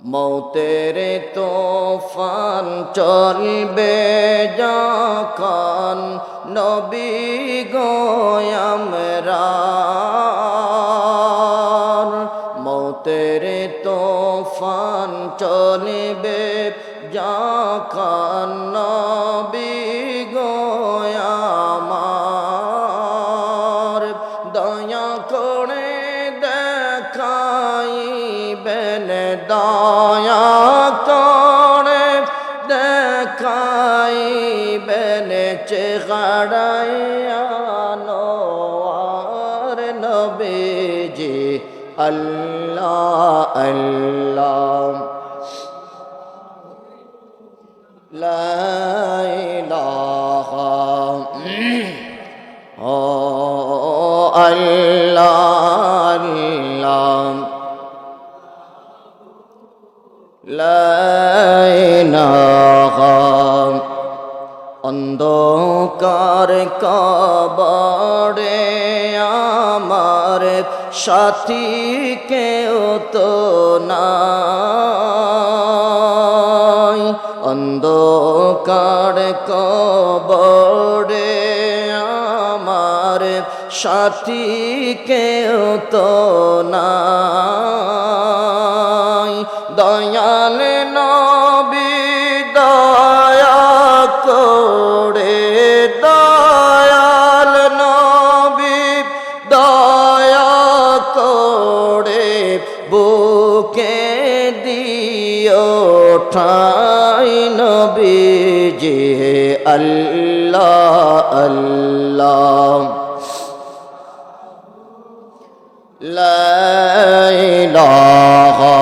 মৌতের তোফান চলবে যখন নবী গো আমরা মৌতের তোফান চলবে যখন নবী গো আমার দয়া করে দেখাইবেন দয়া করে দেখাইবেন চেহারায় আনোয়ার নবীজি আল্লাহ আল্লাহ লা ইলাহা ও আল্লাহ আল্লাহ লা ইলাহা অন্ধকার কবরে আমার সাথী কেউ তো নাই অন্ধকার কবরে আমার সাথী কেউ তো নাই দয়াল নবী দয়া করে দয়াল নবী দয়া করে বুকে দিও ঠাই নবীজি আল্লাহ আল্লাহ লা ইলাহা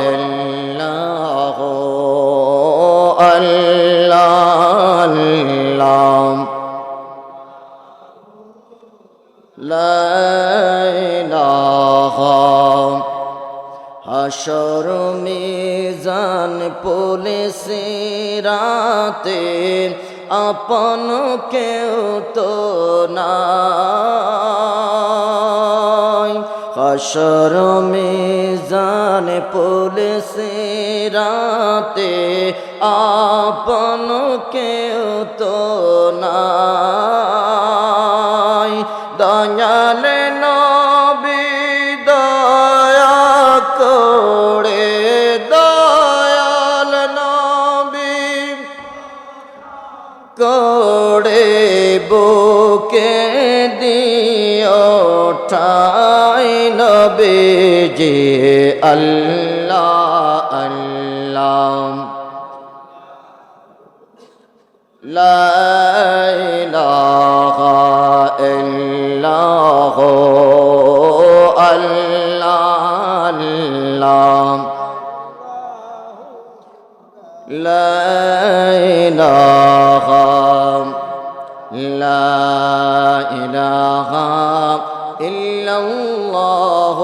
ইল্লাল্লাহ আল্লাহ আল্লাহ লা ইলাহা হাশর মিজান পুলিশ রাতে আপন কেউ তো নাই হাশর মিজান পুলিশ রাতে আপন কেউ তো নাই দয়াল নবী দয়া করে দয়াল নবী করে বুকে দিও ঠাই নবীজি আল্লাহ আল্লাহ লা ইলাহা ইল্লাল্লাহ আল্লাহ আল্লাহ লা ইলাহা লা ইলাহা ইল্লাল্লাহ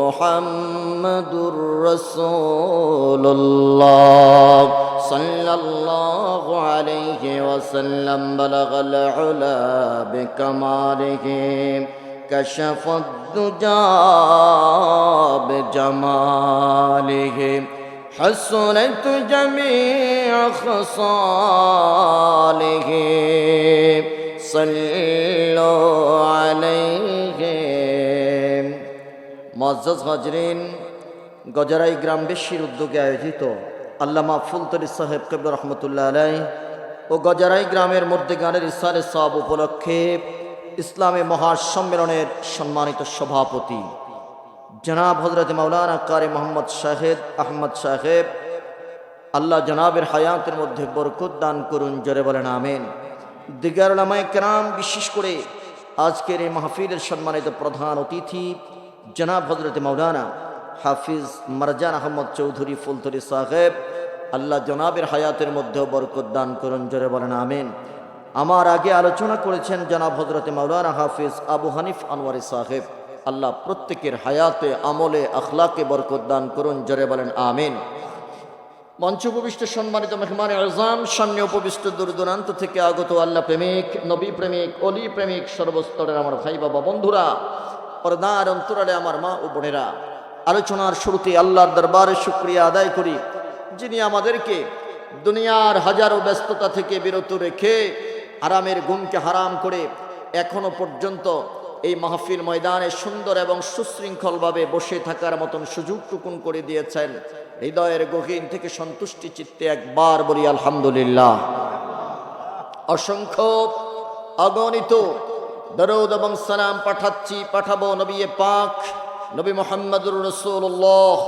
মুহাম্মাদুর রাসূলুল্লাহ সাল্লাল্লাহু আলাইহি ওয়াসাল্লাম বালাগাল উলা বিকামালিহি কাশাফাদ দুজা বিজামালিহি حسنت جميع خصاله صلوا عليه মুআজ্জাজ হাজরিন গজারাই গ্রামবাসীর উদ্যোগে আয়োজিত আল্লামা ফুলতলি সাহেব কিবলা রহমতুল্লাহ আলাইহি ও গজারাই গ্রামের মধ্যে গানের ইসালে সওয়াব উপলক্ষে ইসলামী মহাসম্মেলনের সম্মানিত সভাপতি জনাব হযরত মাওলানা কারি মোহাম্মদ শাহেদ আহমদ সাহেব আল্লাহ জনাবের হায়াতের মধ্যে বরকত দান করুন জোরে বলেন আমিন দিগার উলামায়ে কেরাম বিশেষ করে আজকের এই মাহফিলের সম্মানিত প্রধান অতিথি জনাব হযরত মাওলানা হাফিজ মারজান আহমদ চৌধুরী ফুলতলি সাহেব আল্লাহ জনাবের হায়াতের মধ্যে বরকত দান করুন জোরে বলেন আমিন আমার আগে আলোচনা করেছেন জনাব হযরত মাওলানা হাফিজ আবু হানিফ আনোয়ারি সাহেব আল্লাহ প্রত্যেকের হায়াতে আমলে আখলাকে বরকত দান করুন জোরে বলেন আমিন মঞ্চ উপবিষ্ট সম্মানিত মেহমান আজম সামনে উপবিষ্ট দূর দূরান্ত থেকে আগত আল্লাহ প্রেমিক নবী প্রেমিক অলি প্রেমিক সর্বস্তরের আমার ভাই বাবা বন্ধুরা পর্দার অন্তরালে আমার মা ও বোনেরা আলোচনার শুরুতে আল্লাহর দরবারে শুকরিয়া আদায় করি, যিনি আমাদেরকে দুনিয়ার হাজারো ব্যস্ততা থেকে বিরত রেখে আরামের ঘুমকে হারাম করে এখনো পর্যন্ত এই মাহফিল ময়দানে সুন্দর এবং সুশৃঙ্খলভাবে বসে থাকার মতন সুযোগটুকুন করে দিয়েছেন। হৃদয়ের গহীন থেকে সন্তুষ্টি চিত্তে একবার বলি আলহামদুলিল্লাহ। অসংখ্য অগণিত দরুদ এবং সালাম পাঠাবো নবী পাক নবী মুহাম্মদুর রাসূলুল্লাহ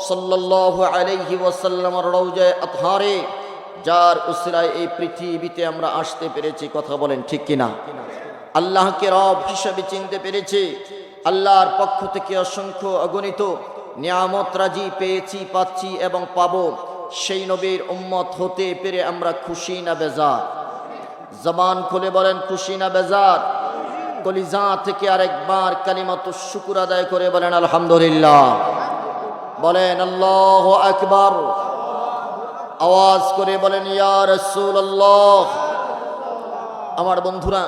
সাল্লাল্লাহু আলাইহি ওয়াসাল্লামের রওজায়ে আতহারে, যার উসিলায় এই পৃথিবীতে আমরা আসতে পেরেছি। কথা বলেন ঠিক কিনা? আল্লাহকে রব হিসেবে চিনতে পেরেছি। আল্লাহর পক্ষ থেকে অসংখ্য অগণিত নিয়ামত রাজি পেয়েছি, পাচ্ছি এবং পাবো। সেই নবীর উম্মত হতে পেরে আমরা খুশি না বেজার? জবান খুলে বলেন খুশি না বেজার? কলিজা থেকে আরেকবার কালিমাতুশ শুকর আদায় করে বলেন আলহামদুলিল্লাহ। বলেন আল্লাহু আকবার। আওয়াজ করে বলেন ইয়া রাসূলুল্লাহ। আমার বন্ধুরা,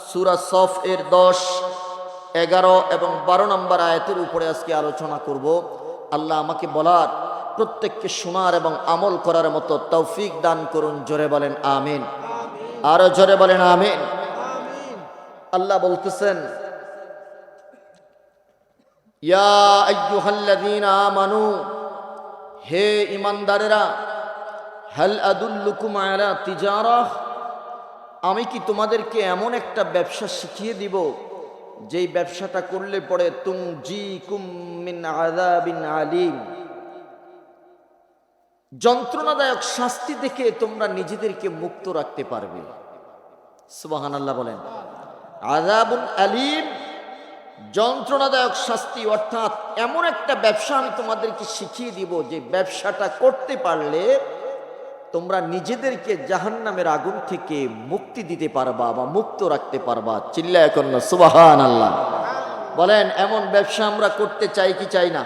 সূরা সফ এর 10, 11 এবং 12 নম্বর আয়াতের উপরে আজকে আলোচনা করব। আল্লাহ আমাকে বলার, প্রত্যেককে শোনার এবং আমল করার মতো তৌফিক দান করুন। জোরে বলেন আমিন। আরো জোরে বলেন আমিন। আল্লাহ বলতেছেন, ইয়া আইয়ুহাল্লাযীনা আমানু, হে ঈমানদারেরা, হাল আদুল্লুকুম আলা তিজারাহ, আমি কি তোমাদেরকে এমন একটা ব্যবসা শিখিয়ে দিব যেই ব্যবসাটা করলে পরে তুনজিকুম মিন আযাবিন আলীম, যন্ত্রণাদায়ক শাস্তি থেকে তোমরা নিজেদেরকে মুক্ত রাখতে পারবে। সুবহানাল্লাহ বলেন। আযাবুন আলীম, যন্ত্রণাদায়ক শাস্তি, অর্থাৎ এমন একটা ব্যবসা আমি তোমাদেরকে শিখিয়ে দিব যে ব্যবসাটা করতে পারলে তোমরা নিজেদেরকে জাহান্নামের আগুন থেকে মুক্তি দিতে পারবা বা মুক্ত রাখতে পারবা। চিল্লায়া কন্যা সুবহানাল্লাহ বলেন। এমন ব্যবসা আমরা করতে চাই কি চাই না?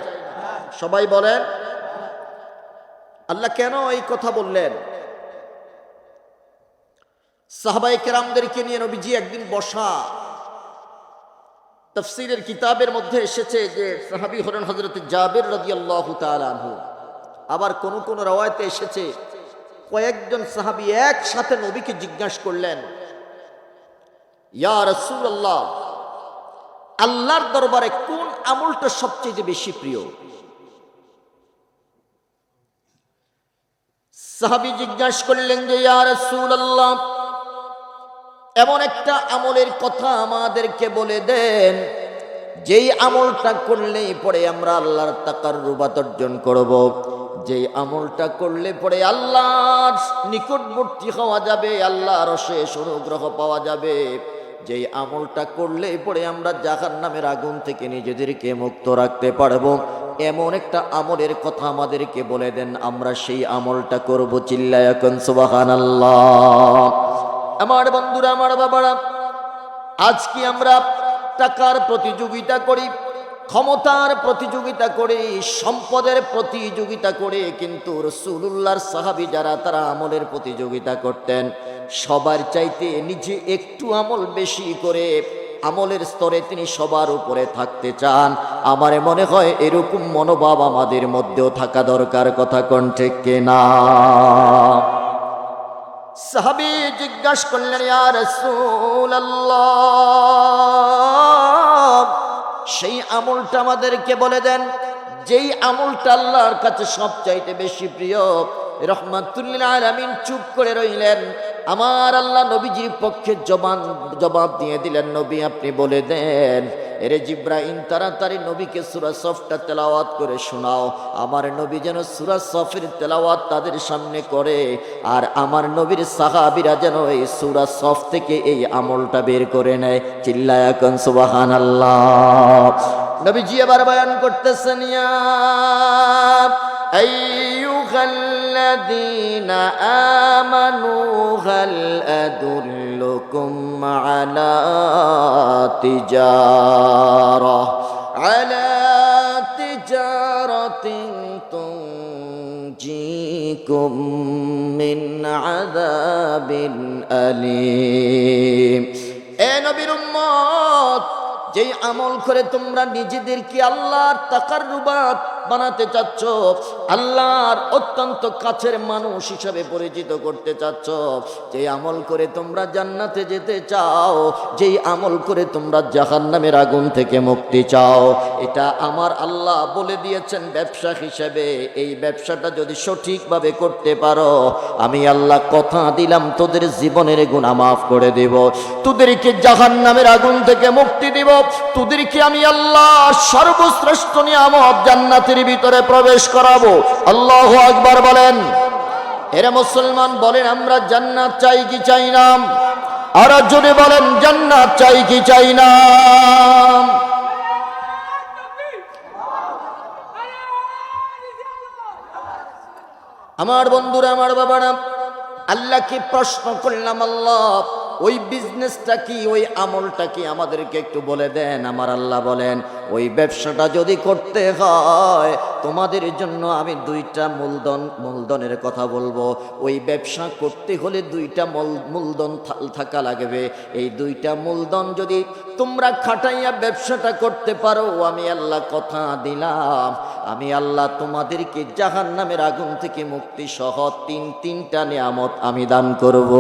সবাই বলেন। আল্লাহ কেন এই কথা বললেন? সাহাবায়ে কেরামদেরকে নিয়ে নবীজি একদিন বসা, তাফসীরের কিতাবের মধ্যে এসেছে যে সাহাবী হলেন হযরত জাবের রাদিয়াল্লাহু তাআলা আনহু। আবার কোন কোন রওয়ায়াতে এসেছে কয়েকজন সাহাবী একসাথে নবীকে জিজ্ঞাসা করলেন, ইয়া রাসূলুল্লাহ, আল্লাহর দরবারে কোন আমলটা সবচেয়ে বেশি প্রিয়? সাহাবী জিজ্ঞাসা করলেন যে ইয়া রাসূলুল্লাহ, এমন একটা আমলের কথা আমাদেরকে বলে দেন যেই আমলটা করলেই পরে আমরা আল্লাহর তাকাররুবাত অর্জন করব, যেই আমলটা করলে পরে আল্লাহর নিকটবর্তী হওয়া যাবে, আল্লাহর অশেষ অনুগ্রহ পাওয়া যাবে, যেই আমলটা করলে পরে আমরা জাহান্নামের আগুন থেকে নিজেদেরকে মুক্ত রাখতে পারবো, এমন একটা আমলের কথা আমাদেরকে বলে দেন, আমরা সেই আমলটা করব। চিল্লায়া কোন সুবহানাল্লাহ। আমার বন্ধুরা, আমার বাবারা, আজকে আমরা টাকার প্রতিযোগিতা করি, ক্ষমতার প্রতিযোগিতা করি, সম্পদের প্রতিযোগিতা করে, কিন্তু রাসূলুল্লাহর সাহাবী যারা তারা আমলের প্রতিযোগিতা করতেন। সবার চাইতে নিজে একটু আমল বেশি করে আমলের স্তরে তিনি সবার উপরে থাকতে চান। আমার মনে হয় এরকম মনোভাব আমাদের মধ্যেও থাকা দরকার। কথা কোন ঠিক কিনা? সাহাবী জিজ্ঞাসা করলেন, ইয়া রাসূলুল্লাহ, সেই আমলটা আমাদেরকে বলে দেন যেই আমলটা আল্লাহর কাছে সবচাইতে বেশি প্রিয়। রহমাতুল্লিল আলামিন চুপ করে রইলেন। আমার আল্লাহ নবীজির পক্ষে জবাব দিয়ে দিলেন, নবী আপনি বলে দেন। এরে জিব্রাইল, তাড়াতাড়ি নবীকে সূরা সফটা তেলাওয়াত করে শোনাও। আমার নবী যেন সূরা সফের তেলাওয়াত তাদের সামনে করে, আর আমার নবীর সাহাবীরা যেন এই সূরা সফ থেকে এই আমলটা বের করে নেয়। চিল্লায়া কোন সুবহানাল্লাহ। নবীজি আবার বয়ান করতেছেন, ইয়া আইয়ুহাল্লাযীনা আমানু হাল আদুল্লুকুম আলা তিজারাতিন তুনজিকুম মিন আযাবিন আলীম। এ নবীর উম্মত, যেই আমল করে তোমরা নিজেদেরকে আল্লাহর তাকাররুবাত বানাতে চাচ্ছ, আল্লাহর অত্যন্ত কাছের মানুষ হিসাবে পরিচিত করতে চাচ্ছ, যেই আমল করে তোমরা জান্নাতে যেতে চাও, যেই আমল করে তোমরা জাহান্নামের আগুন থেকে মুক্তি চাও, এটা আমার আল্লাহ বলে দিয়েছেন ব্যবসা হিসেবে। এই ব্যবসাটা যদি সঠিকভাবে করতে পারো, আমি আল্লাহ কথা দিলাম তোদের জীবনের গুনাহ মাফ করে দেব, তোদেরকে জাহান্নামের আগুন থেকে মুক্তি দিব, তোদেরকে আমি আল্লাহ সর্বশ্রেষ্ঠ নিয়ামত জান্নাতের ভিতরে প্রবেশ করাবো। আল্লাহু আকবার বলেন। এরা মুসলমান বলেন, আমরা জান্নাত চাই কি চাই না? আর জোরে বলেন, জান্নাত চাই কি চাই না? আমার বন্ধুরা, আমার বাবারা, আল্লাহকে প্রশ্ন করলাম, আল্লাহ ওই বিজনেসটা কি, ওই আমলটা কি আমাদেরকে একটু বলে দেন। আমার আল্লাহ বলেন, ওই ব্যবসাটা যদি করতে হয় তোমাদের জন্য আমি দুইটা মূলধনের কথা বলবো। ওই ব্যবসা করতে হলে দুইটা মূলধন থাকা লাগবে। এই দুইটা মূলধন যদি তোমরা খাটাইয়া ব্যবসাটা করতে পারো, আমি আল্লাহ কথা দিলাম, আমি আল্লাহ তোমাদেরকে জাহান্নামের আগুন থেকে মুক্তি সহ তিনটা নিয়ামত আমি দান করব।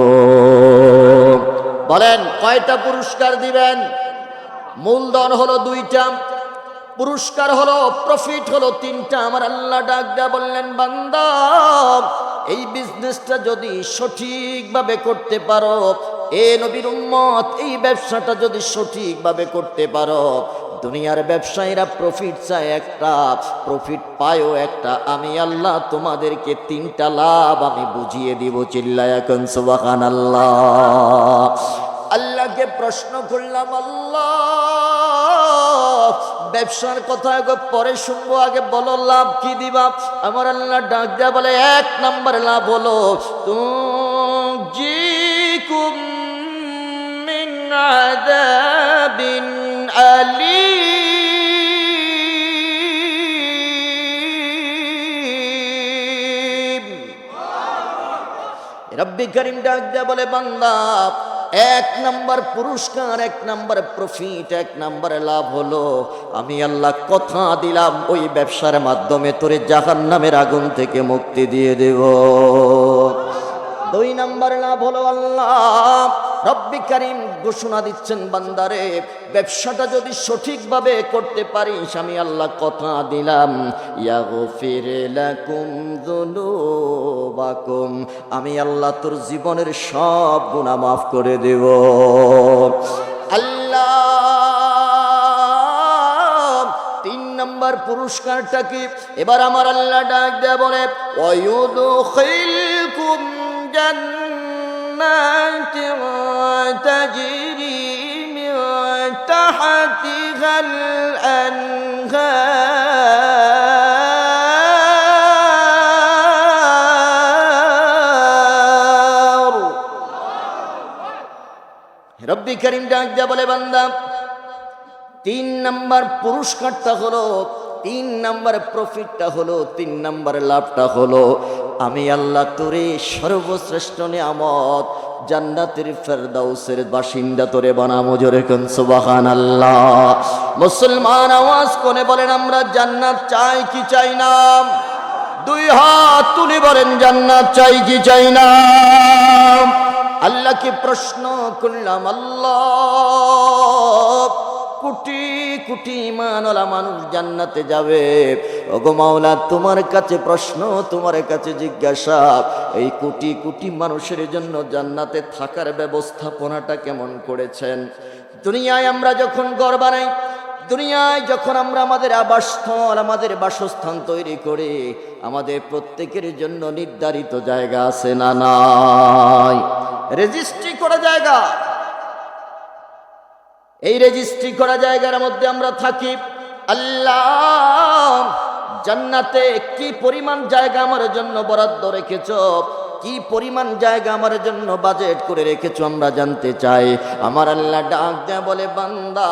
বলেন কয়টা পুরস্কার দিবেন? মূলধন হলো দুইটা, পুরস্কার হলো, প্রফিট হলো তিনটা। আমার আল্লাহ ডাক দেয়া বললেন, বান্দা এই বিজনেসটা যদি সঠিকভাবে করতে পারো, এ নবীর উম্মত এই ব্যবসাটা যদি সঠিকভাবে করতে পারো, দুনিয়ার ব্যবসায়ীরা প্রফিট চায় একটা, প্রফিট পায়ও একটা, আমি আল্লাহ তোমাদেরকে তিনটা লাভ আমি বুঝিয়ে দিব। চিল্লায়া কোন সুবহানাল্লাহ। আল্লাহকে প্রশ্ন করলাম, আল্লাহ ব্যবসার কথা পরে শুনবো, আগে বলো লাভ কি দিবা? আমার আল্লাহ ডাক দেয়া বলে, এক নম্বর লাভ হলো তুনজিকুম মিন আযাবিন আলীম। রব্বি করিম ডাক দেয়া বলে, বান্দা এক নম্বর পুরস্কার, এক নম্বর প্রফিট, এক নম্বর লাভ হলো আমি আল্লাহ কথা দিলাম ওই ব্যবসার মাধ্যমে তোরে জাহান্নামের আগুন থেকে মুক্তি দিয়ে দেব। দুই নম্বর লাভ হলো, আল্লাহ রব্বি কারীম ঘোষণা দিচ্ছেন, বান্দারে ব্যবসাটা যদি সঠিকভাবে করতে পারিস, আমি আল্লাহ কথা দিলাম ইয়াগফির লাকুম যুনুবাকুম, আমি আল্লাহ তোর জীবনের সব গুনাহ মাফ করে দেব। আল্লাহ তিন নম্বর পুরস্কারটা কি? এবার আমার আল্লাহ ডাক দেয়া বলে, ওয়ায়ুদখিলকুম জান্নাতিন তাজরি মিন তাহতিহাল আনহার। রব্বি করিম ডাক দেয়া বলে, বান্দা তিন নম্বর পুরস্কারটা হলো, তিন নম্বর প্রফিটটা হলো, তিন নম্বর লাভটা হলো আমি আল্লাহ তোরে সর্বশ্রেষ্ঠ নিয়ামত জান্নাতের ফেরদাউসের বাসিন্দা তোরে বানাবো। জোরে কোন সুবহানাল্লাহ। মুসলমান আওয়াজ কোনে বলেন, আমরা জান্নাত চাই কি চাই না? দুই হাত তুলে বলেন, জান্নাত চাই কি চাই না? আল্লাহকে প্রশ্ন করলাম, আল্লাহ কোটি কোটি ঈমানওয়ালা মানুষ জান্নাতে যাবে, ওগো মাওলা তোমার কাছে প্রশ্ন, তোমার কাছে জিজ্ঞাসা, এই কোটি কোটি মানুষের জন্য জান্নাতে থাকার ব্যবস্থাপনাটা কেমন করেছেন? দুনিয়ায় আমরা যখন ঘর বানাই, দুনিয়ায় যখন আমরা আমাদের আবাসস্থল, আমাদের বাসস্থান তৈরি করি, আমাদের প্রত্যেকের জন্য নির্ধারিত জায়গা আছে না নাই? রেজিস্ট্রি করা জায়গা। এই রেজিস্ট্রি করা জায়গার মধ্যে আমরা থাকি। আল্লাহ জান্নাতে কি পরিমাণ জায়গা আমার জন্য বরাদ্দ রেখেছ, কি পরিমাণ জায়গা আমার জন্য বাজেট করে রেখেছো আমরা জানতে চাই। আমার আল্লাহ ডাক দেয়া বলে, বান্দা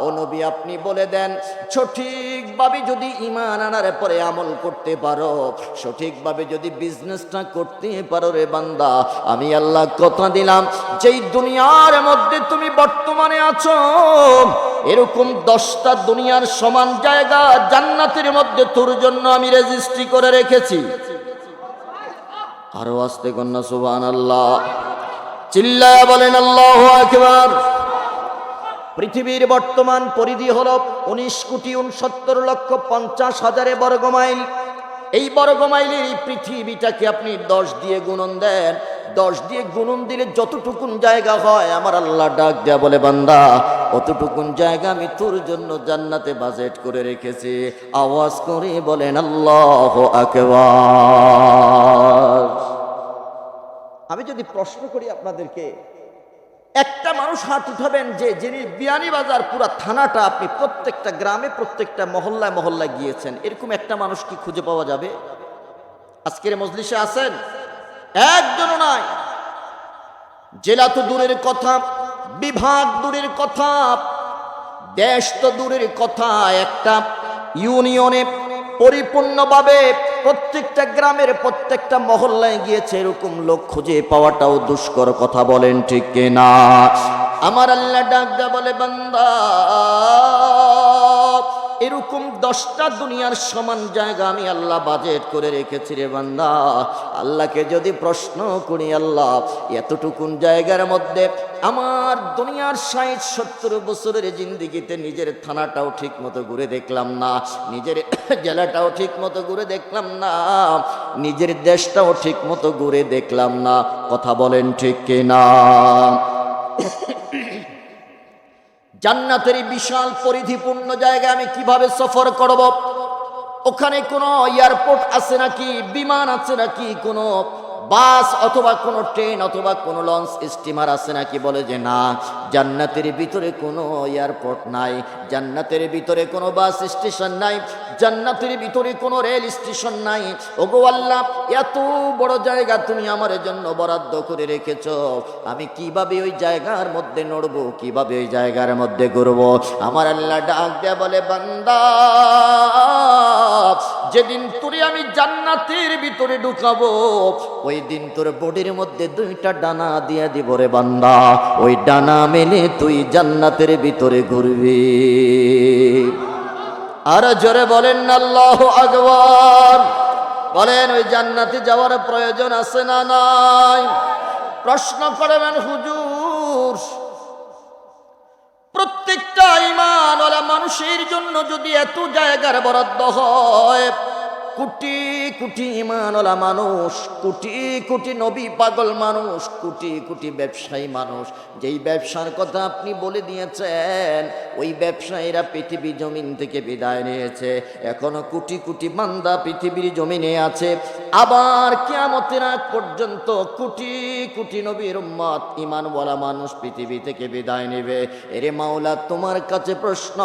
ও নবী আপনি বলে দেন, সঠিকভাবে যদি ঈমান আনার পরে আমল করতে পারো, সঠিকভাবে যদি বিজনেসটা করতে পারো রে বান্দা, আমি আল্লাহ কথা দিলাম যেই দুনিয়ার মধ্যে তুমি বর্তমানে আছো এরকম 10টা দুনিয়ার সমান জায়গা জান্নাতের মধ্যে তোর জন্য আমি রেজিস্ট্রি করে রেখেছি। আরো আস্তে কন্যা সুবহানাল্লাহ, চিল্লায়া বলেন আল্লাহু আকবার। পৃথিবীর বর্তমান পরিধি হল 19,69,50,000 বর্গমাইল। এই বর্গমাইলের এই পৃথিবীটাকে আপনি 10 দিয়ে গুণন দেন, 10 দিয়ে গুণন দিলে যতটুকুন জায়গা হয়, আমার আল্লাহ ডাক দেয়া বলে, বান্দা অতটুকুন জায়গা আমি তোর জন্য জান্নাতে বাজেট করে রেখেছি। আওয়াজ করে বলেন আল্লাহু আকবার। আমি যদি প্রশ্ন করি আপনাদেরকে, একটা মানুষ হাত উঠাবেন যে যিনি বিয়ানীবাজার পুরা থানাটা আপনি প্রত্যেকটা গ্রামে প্রত্যেকটা মহল্লায় মহল্লায় গিয়েছেন, এরকম একটা মানুষ কি খুঁজে পাওয়া যাবে? আজকের মজলিসে আছেন? একজনও নাই। জেলা তো দূরের কথা, বিভাগ দূরের কথা, দেশ তো দূরের কথা, একটা ইউনিয়নে পরিপূর্ণভাবে প্রত্যেকটা গ্রামের প্রত্যেকটা মহল্লায় গিয়েছে এরকম লোক খুঁজে পাওয়াটাও দুষ্কর কথা, বলেন ঠিক কিনা? আমার আল্লাহ ডাক দেয়া বলে, বান্দা এরকম 10টা দুনিয়ার সমান জায়গা আমি আল্লাহ বাজেট করে রেখেছি রে বান্দা। আল্লাহকে যদি প্রশ্ন করি, আল্লাহ এতটুকুন জায়গার মধ্যে আমার দুনিয়ার 60-70 বছরের জিন্দিগিতে নিজের থানাটাও ঠিক মতো ঘুরে দেখলাম না, নিজের জেলাটাও ঠিক মতো ঘুরে দেখলাম না, নিজের দেশটাও ঠিক মতো ঘুরে দেখলাম না, কথা বলেন ঠিক কিনা? জান্নাতের বিশাল পরিধিপূর্ণ জায়গা আমি কিভাবে সফর করব? ওখানে কোনো এয়ারপোর্ট আছে নাকি, বিমান আছে নাকি, কোনো বাস অথবা কোনো ট্রেন অথবা কোনো লঞ্চ স্টিমার আছে নাকি? বলে যে না, জান্নাতের ভিতরে কোনো এয়ারপোর্ট নাই, জান্নাতের ভিতরে কোনো বাস স্টেশন নাই, জান্নাতের ভিতরে কোনো রেল স্টেশন নাই। ওগো আল্লাহ, এত বড় জায়গা তুমি আমার জন্য বরাদ্দ করে রেখেছো, আমি কিভাবে ওই জায়গার মধ্যে নড়বো, কিভাবে ওই জায়গার মধ্যে ঘুরবো? আমার আল্লাহ ডাক দেয়া বলে, বান্দা যেদিন তোরে আমি জান্নাতের ভিতরে ঢুকাবো ওই দিন তোর বডির মধ্যে 2টা ডানা দিয়ে দিব রে বান্দা, ওই ডানা মেলে তুই জান্নাতের ভিতরে ঘুরবি। আর জোরে বলেন আল্লাহু আকবার। বলেন ওই জান্নাতে যাওয়ার প্রয়োজন আছে না নাই? প্রশ্ন করবেন, হুজুর প্রত্যেকটা ঈমানওয়ালা মানুষের জন্য যদি এত জায়গার বরাদ্দ হয়, কোটি কোটি ঈমানওয়ালা মানুষ, কোটি কোটি নবী পাগল মানুষ, কোটি কোটি ব্যবসায়ী মানুষ, যেই ব্যবসার কথা আপনি বলে দিয়েছেন ওই ব্যবসায়ীরা পৃথিবী জমিন থেকে বিদায় নিয়েছে, এখনো কোটি কোটি বান্দা পৃথিবীর জমিনে আছে। আবার কিয়ামতের আগ পর্যন্ত কোটি কোটি নবীর উম্মত ঈমানওয়ালা মানুষ পৃথিবী থেকে বিদায় নেবে। এরে মাওলা, তোমার কাছে প্রশ্ন,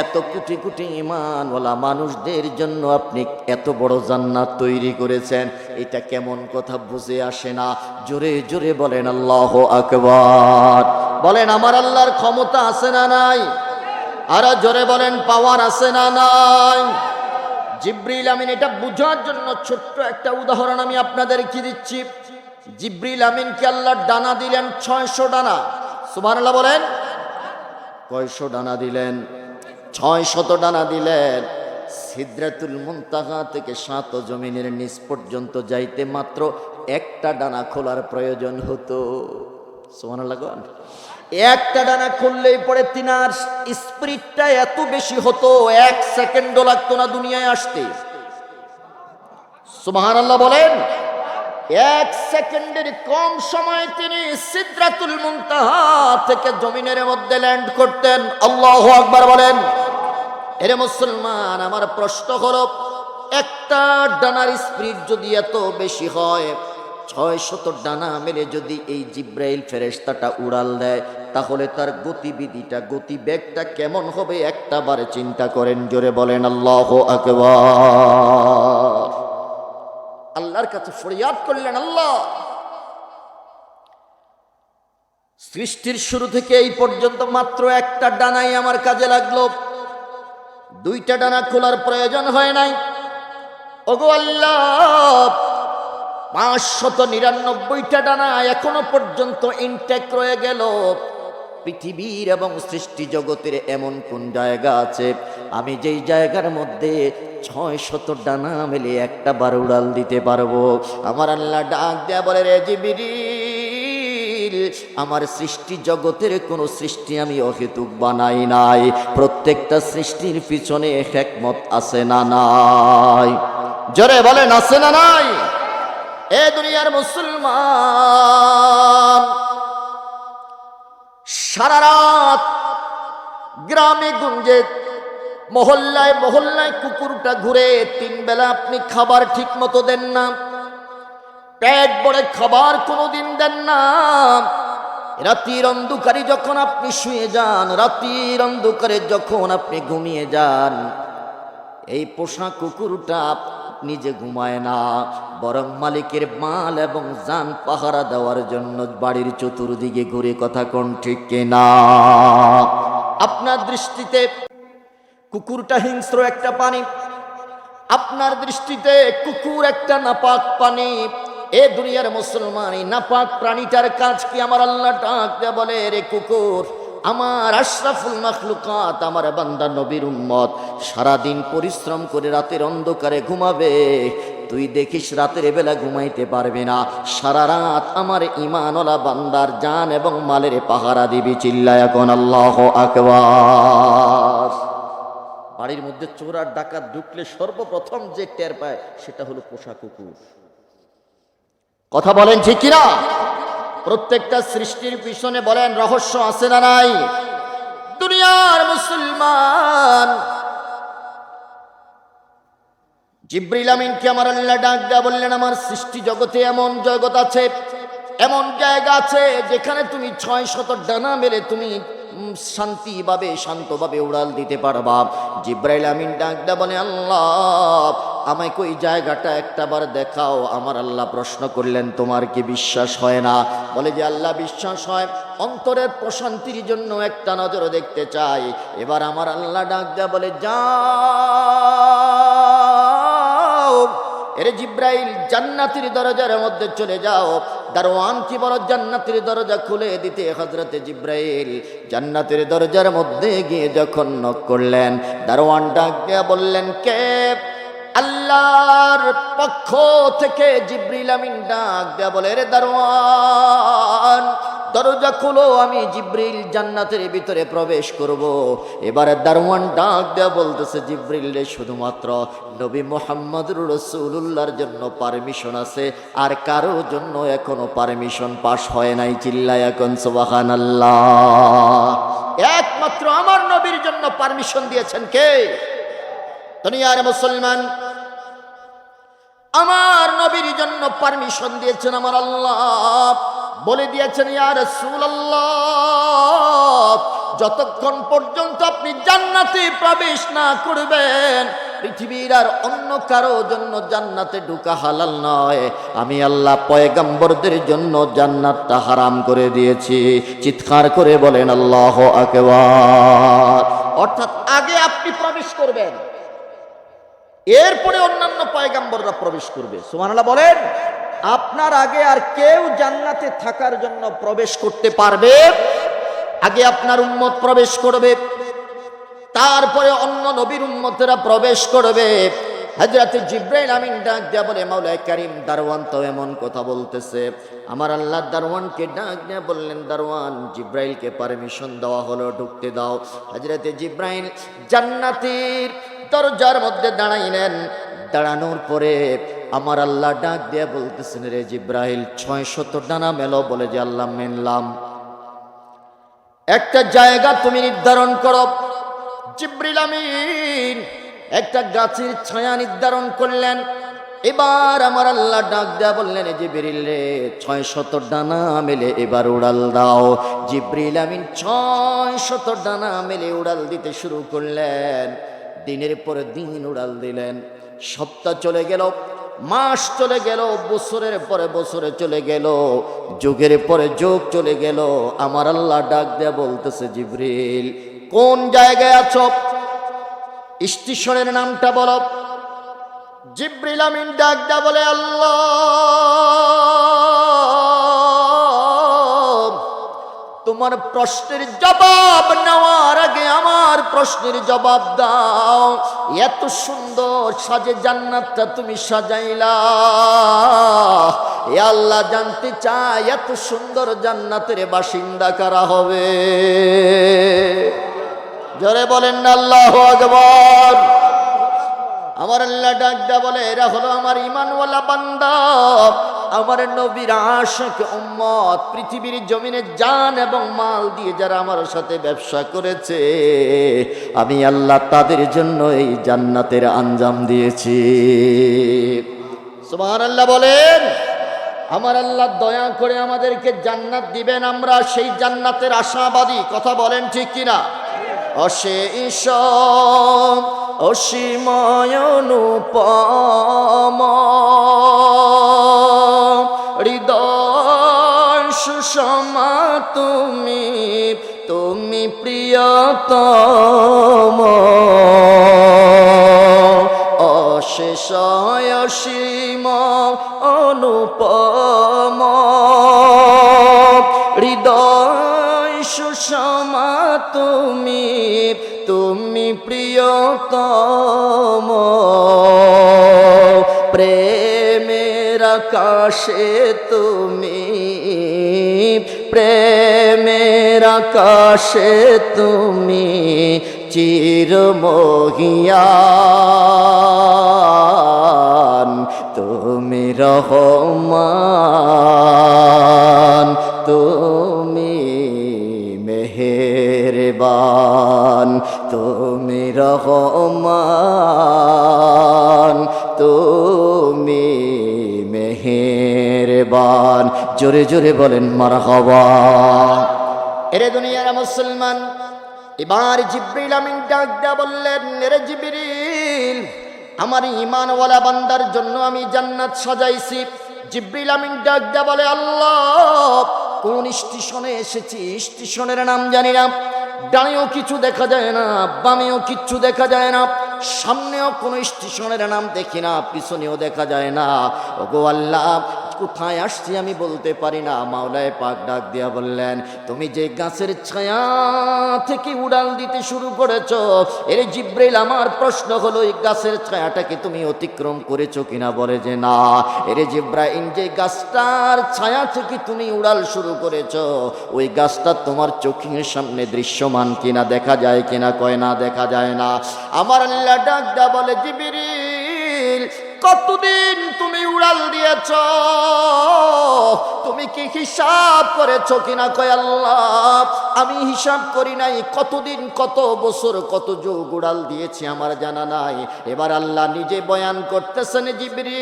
এত কোটি কোটি ঈমানওয়ালা মানুষদের জন্য আপনি এত বড় জান্নাত তৈরি করেছেন, এটা কেমন কথা বুঝে আসে না? জোরে জোরে বলেন আল্লাহু আকবার। বলেন আমার আল্লাহর ক্ষমতা আছে না নাই? আর জোরে বলেন পাওয়ার আছে না নাই? জিবরিল আমিন, এটা বোঝার জন্য ছোট্ট একটা উদাহরণ আমি আপনাদেরকে দিচ্ছি। জিবরিল আমিনকে আল্লাহ ডানা দিলেন 600 ডানা। সুবহানাল্লাহ বলেন। কয়শো ডানা দিলেন? 600 ডানা দিলেন। সিদরাতুল মুনতাহা থেকে 7 জমিনের নিচ পর্যন্ত যাইতে মাত্র একটা ডানা খোলার প্রয়োজন হতো। সুবহানাল্লাহ। একটা ডানা খুললেই পরে তিনার স্পিরিটটা এত বেশি হতো, 1 সেকেন্ডও লাগতো না দুনিয়ায় আসতে। সুবহানাল্লাহ বলেন। 1 সেকেন্ডের কম সময়ে তিনি সিদরাতুল মুনতাহা থেকে জমিনের মধ্যে ল্যান্ড করতেন। আল্লাহু আকবার বলেন। এরে মুসলমান, আমার প্রশ্ন হলো, একটা ডানার স্পিড যদি এত বেশি হয়, 600 ডানা মেলে যদি এই জিব্রাইল ফেরেশতাটা উড়াল দেয়, তাহলে তার গতিবিধিটা, গতিবেগটা কেমন হবে একটাবারে চিন্তা করেন। জোরে বলেন আল্লাহু আকবার। আল্লাহর কাছে ফরিয়াদ করলেন, আল্লাহ, সৃষ্টির শুরু থেকে এই পর্যন্ত মাত্র একটা ডানাই আমার কাজে লাগলো, দুইটা ডানা খোলার প্রয়োজন হয় নাই। ওগো আল্লাহ, 599টা ডানা এখনো পর্যন্ত ইনটেক রয়ে গেল। পৃথিবীর এবং সৃষ্টি জগতের এমন কোন জায়গা আছে আমি যেই জায়গার মধ্যে 600 ডানা মেলে একটা বার উড়াল দিতে পারবো? আমার আল্লাহ ডাক দেয়া বলে, রে জিবরিল, আমার সৃষ্টি জগতের কোন সৃষ্টি আমি অহেতুক বানাই নাই। প্রত্যেকটা সৃষ্টির পিছনে হিকমত আছে না নাই? জোরে বলেন, আছে না নাই? এ দুনিয়ার মুসলমান, সারা রাত গ্রামে গঞ্জে মহল্লায় মহল্লায় কুকুরটা ঘুরে, 3 বেলা আপনি খাবার ঠিক মতো দেন না, পেট ভরে খাবার কোনোদিন দেন না। রাতের অন্ধকারে যখন আপনি শুয়ে যান, রাতের অন্ধকারে যখন আপনি ঘুমিয়ে যান, এই পোষা কুকুরটা নিজে ঘুমায় না, বরং মালিকের মাল এবং জান পাহারা দেওয়ার জন্য বাড়ির চতুর্দিকে ঘুরে। কথা কোন ঠিক কিনা? আপনার দৃষ্টিতে কুকুরটা হিংস্র একটা প্রাণী, আপনার দৃষ্টিতে কুকুর একটা নাপাক প্রাণী। এ দুনিয়ার মুসলমান, এই নাপাক প্রাণীটার কাজ কি? আমার আল্লাহ ডাক দেয়া বলে, রে কুকুর, আমার আশরাফুল মাখলুকাত, আমার বান্দা নবীর উম্মত সারাদিন পরিশ্রম করে রাতের অন্ধকারে ঘুমাবে, তুই দেখিস রাতের বেলা ঘুমাইতে পারবে না, সারা রাত আমার ঈমানওয়ালা বান্দার জান এবং মালের পাহারা দিবি। চিল্লায় এখন আল্লাহু আকবার। বাড়ির মধ্যে চোর আর ডাকাত ঢুকলে সর্বপ্রথম যে টের পায় সেটা হলো পোষা কুকুর। কথা বলেন ঠিক কিনা? প্রত্যেকটা সৃষ্টির পিছনে বলেন রহস্য আছে না নাই? দুনিয়ার মুসলমান, জিবরিল আমিনকে আমার আল্লাহ ডাক দেয়া বললেন, আমার সৃষ্টি জগতে এমন জগৎ আছে, এমন জায়গা আছে যেখানে তুমি 600 ডানা মেলে তুমি শান্তিভাবে শান্তভাবে উড়াল দিতে পারবা। জিবরাইল আমিন ডাক দেয়া বলে, আল্লাহ, আমায় কই জায়গাটা একটাবার দেখাও। আমার আল্লাহ প্রশ্ন করলেন, তোমার কি বিশ্বাস হয় না? বলে যে, আল্লাহ, বিশ্বাস হয়, অন্তরের প্রশান্তির জন্য একটা নজর দেখতে চাই। এবার আমার আল্লাহ ডাক দেয়া বলে, যাও, এরে জিব্রাইল, জান্নাতের দরজার মধ্যে চলে যাও। দারওয়ান কি বড় জান্নাতের দরজা খুলে দিতে হযরতে জিব্রাইল জান্নাতের দরজার মধ্যে গিয়ে যখন নক করলেন, দারওয়ান ডাক দিয়ে বললেন, কে? আল্লাহর পক্ষ থেকে জিবরিল আমিন ডাক দেয়া বলে, রে দারওয়ান, দরজা খুলো, আমি জিবরিল জান্নাতের ভিতরে প্রবেশ করব। এবারে দারওয়ান ডাক দেয়া বলতেছে, জিবরিল রে, শুধুমাত্র নবী মুহাম্মদুর রাসূলুল্লাহর জন্য পারমিশন আছে, আর কারো জন্য এখনো পারমিশন পাস হয় নাই। চিল্লায় এখন সুবহানাল্লাহ। একমাত্র আমার নবীর জন্য পারমিশন দিয়েছেন কে? দুনিয়ার মুসলমান, আমার নবীর জন্য পারমিশন দিয়েছেন আমার আল্লাহ। বলে দিয়েছেন, ইয়া রাসূলুল্লাহ, যতক্ষণ পর্যন্ত আপনি জান্নাতে প্রবেশ না করবেন, পৃথিবীর আর অন্য কারো জন্য জান্নাতে ঢোকা হালাল নয়। আমি আল্লাহ পয়গম্বরদের জন্য জান্নাতটা হারাম করে দিয়েছি। চিৎকার করে বলেন আল্লাহু আকবার। অর্থাৎ আগে আপনি প্রবেশ করবেন, এরপরে অন্যান্য পয়গম্বররা প্রবেশ করবে। সুবহানাল্লাহ বলেন। আপনার আগে আর কেউ জান্নাতে থাকার জন্য প্রবেশ করতে পারবে? আগে আপনার উম্মত প্রবেশ করবে, তারপরে অন্য নবীর উম্মতেরা প্রবেশ করবে। হযরত জিবরাইল আমিন ডাক দিয়া বলে, মাওলায়ে কারীম, দারওয়ান তো এমন কথা বলতেছে। আমার আল্লাহ দারওয়ানকে ডাক দিয়া বললেন, দারওয়ান, জিবরাইলকে পারমিশন দেওয়া হলো, ঢুকতে দাও। হযরত জিবরাইল জান্নাতের দরজার মধ্যে দাঁড়াইলেন। দাঁড়ানোর পরে আমার আল্লাহ ডাক দিয়া বলতেছেন, রে জিবরাইল, 600 ডানা মেলো। বলে যে, আল্লাহ, মেনলাম। একটা জায়গা তুমি নির্ধারণ করো। জিবরিল আমিন একটা গাছের ছায়া নির্ধারণ করলেন। এবার আমার আল্লাহ ডাক দেয়া বললেন, জিবরিল রে, 600 ডানা মেলে এবার উড়াল দাও। জিবরিল আমিন 600 ডানা মেলে উড়াল দিতে শুরু করলেন। দিনের পর দিন উড়াল দিলেন। সপ্তাহ চলে গেল, মাস চলে গেল, বছরের পরে বছরে চলে গেল, যুগের পরে যুগ চলে গেল। আমার আল্লাহ ডাক দেয়া বলতেছে, জিবরিল কোন জায়গায় আছো? স্টেশনের নামটা বলো। জিবরিল আমিন ডাক দেয়া বলে, আল্লাহ তোমার প্রশ্নের জবাব নেওয়ার আগে আমার প্রশ্নের জবাব দাও। এত সুন্দর সাজে জান্নাতটা তুমি সাজাইলা, এ আল্লাহ জানতে চাই এত সুন্দর জান্নাতের বাসিন্দা কারা হবে? জোরে বলেন না আল্লাহু আকবার। আমার আল্লাহ ডাক দেয়া বলে, এরা হলো আমার ঈমানওয়ালা বান্দা, আমার নবীর আশিক উম্মত। পৃথিবীর জমিনে জান এবং মাল দিয়ে যারা আমার সাথে ব্যবসা করেছে, আমি আল্লাহ তাদের জন্য এই জান্নাতের আঞ্জাম দিয়েছি। সুবহানাল্লাহ বলেন। আমার আল্লাহ দয়া করে আমাদেরকে জান্নাত দিবেন, আমরা সেই জান্নাতের আশাবাদী। কথা বলেন ঠিক কিনা? অশেষ অসীময় অনুপম হৃদয় সুষমা তুমি, তুমি প্রিয়তম। অশেষ অসীম অনুপম হৃদয় সুষমা তুমি, তুমি প্রিয়তম। প্রেমের আকাশে তুমি, প্রেমের আকাশে তুমি চিরমহিয়ান, তুমি রহমান, তুমি মেহেরবান, তুমি রহমান, তুমি মেহেরবান। জোরে জোরে বলেন মারহাবা। এরে দুনিয়ার মুসলমান, এবার জিবরিল আমিন ডাক দেয়া বললেন, এরে জিবরিল আমার ঈমানওয়ালা বান্দার জন্য আমি জান্নাত সাজাইছি। জিবরিল আমিন ডাক দেয়া বলে, আল্লাহ কোন স্টেশনে এসেছি স্টেশনের নাম জানি না, ডানেও কিছু দেখা যায় না, বামেও কিচ্ছু দেখা যায় না, সামনেও কোনো স্টেশনের নাম দেখি না, পিছনেও দেখা যায় না। ওগো আল্লাহ কোথায় আসছি আমি বলতে পারি না। মাওলায়ে পাক ডাক দিয়া বললেন, তুমি যে গাছের ছায়া থেকে উড়াল দিতে শুরু করেছো, এর জিবরিল আমার প্রশ্ন হলো এই গাছের ছায়াটাকে তুমি অতিক্রম করেছো কিনা? বলে যে না। এর জিবরাইল যে গাছটার ছায়া থেকে তুমি উড়াল শুরু করেছো, ওই গাছটা তোমার চোখের সামনে দৃশ্যমান কিনা, দেখা যায় কিনা? কয় না, দেখা যায় না। আমার আল্লাহ ডাক দেয়া বলে, জিবরিল কতদিন তুমি উড়াল দিয়েছ? তুমি কি হিসাব করেছো কিনা? কয় আল্লাহ আমি হিসাব করি নাই, কতদিন কত বছর কত যুগ উড়াল দিয়েছি আমার জানা নাই। এবার আল্লাহ নিজে বয়ান করতেছেন, জিবরিল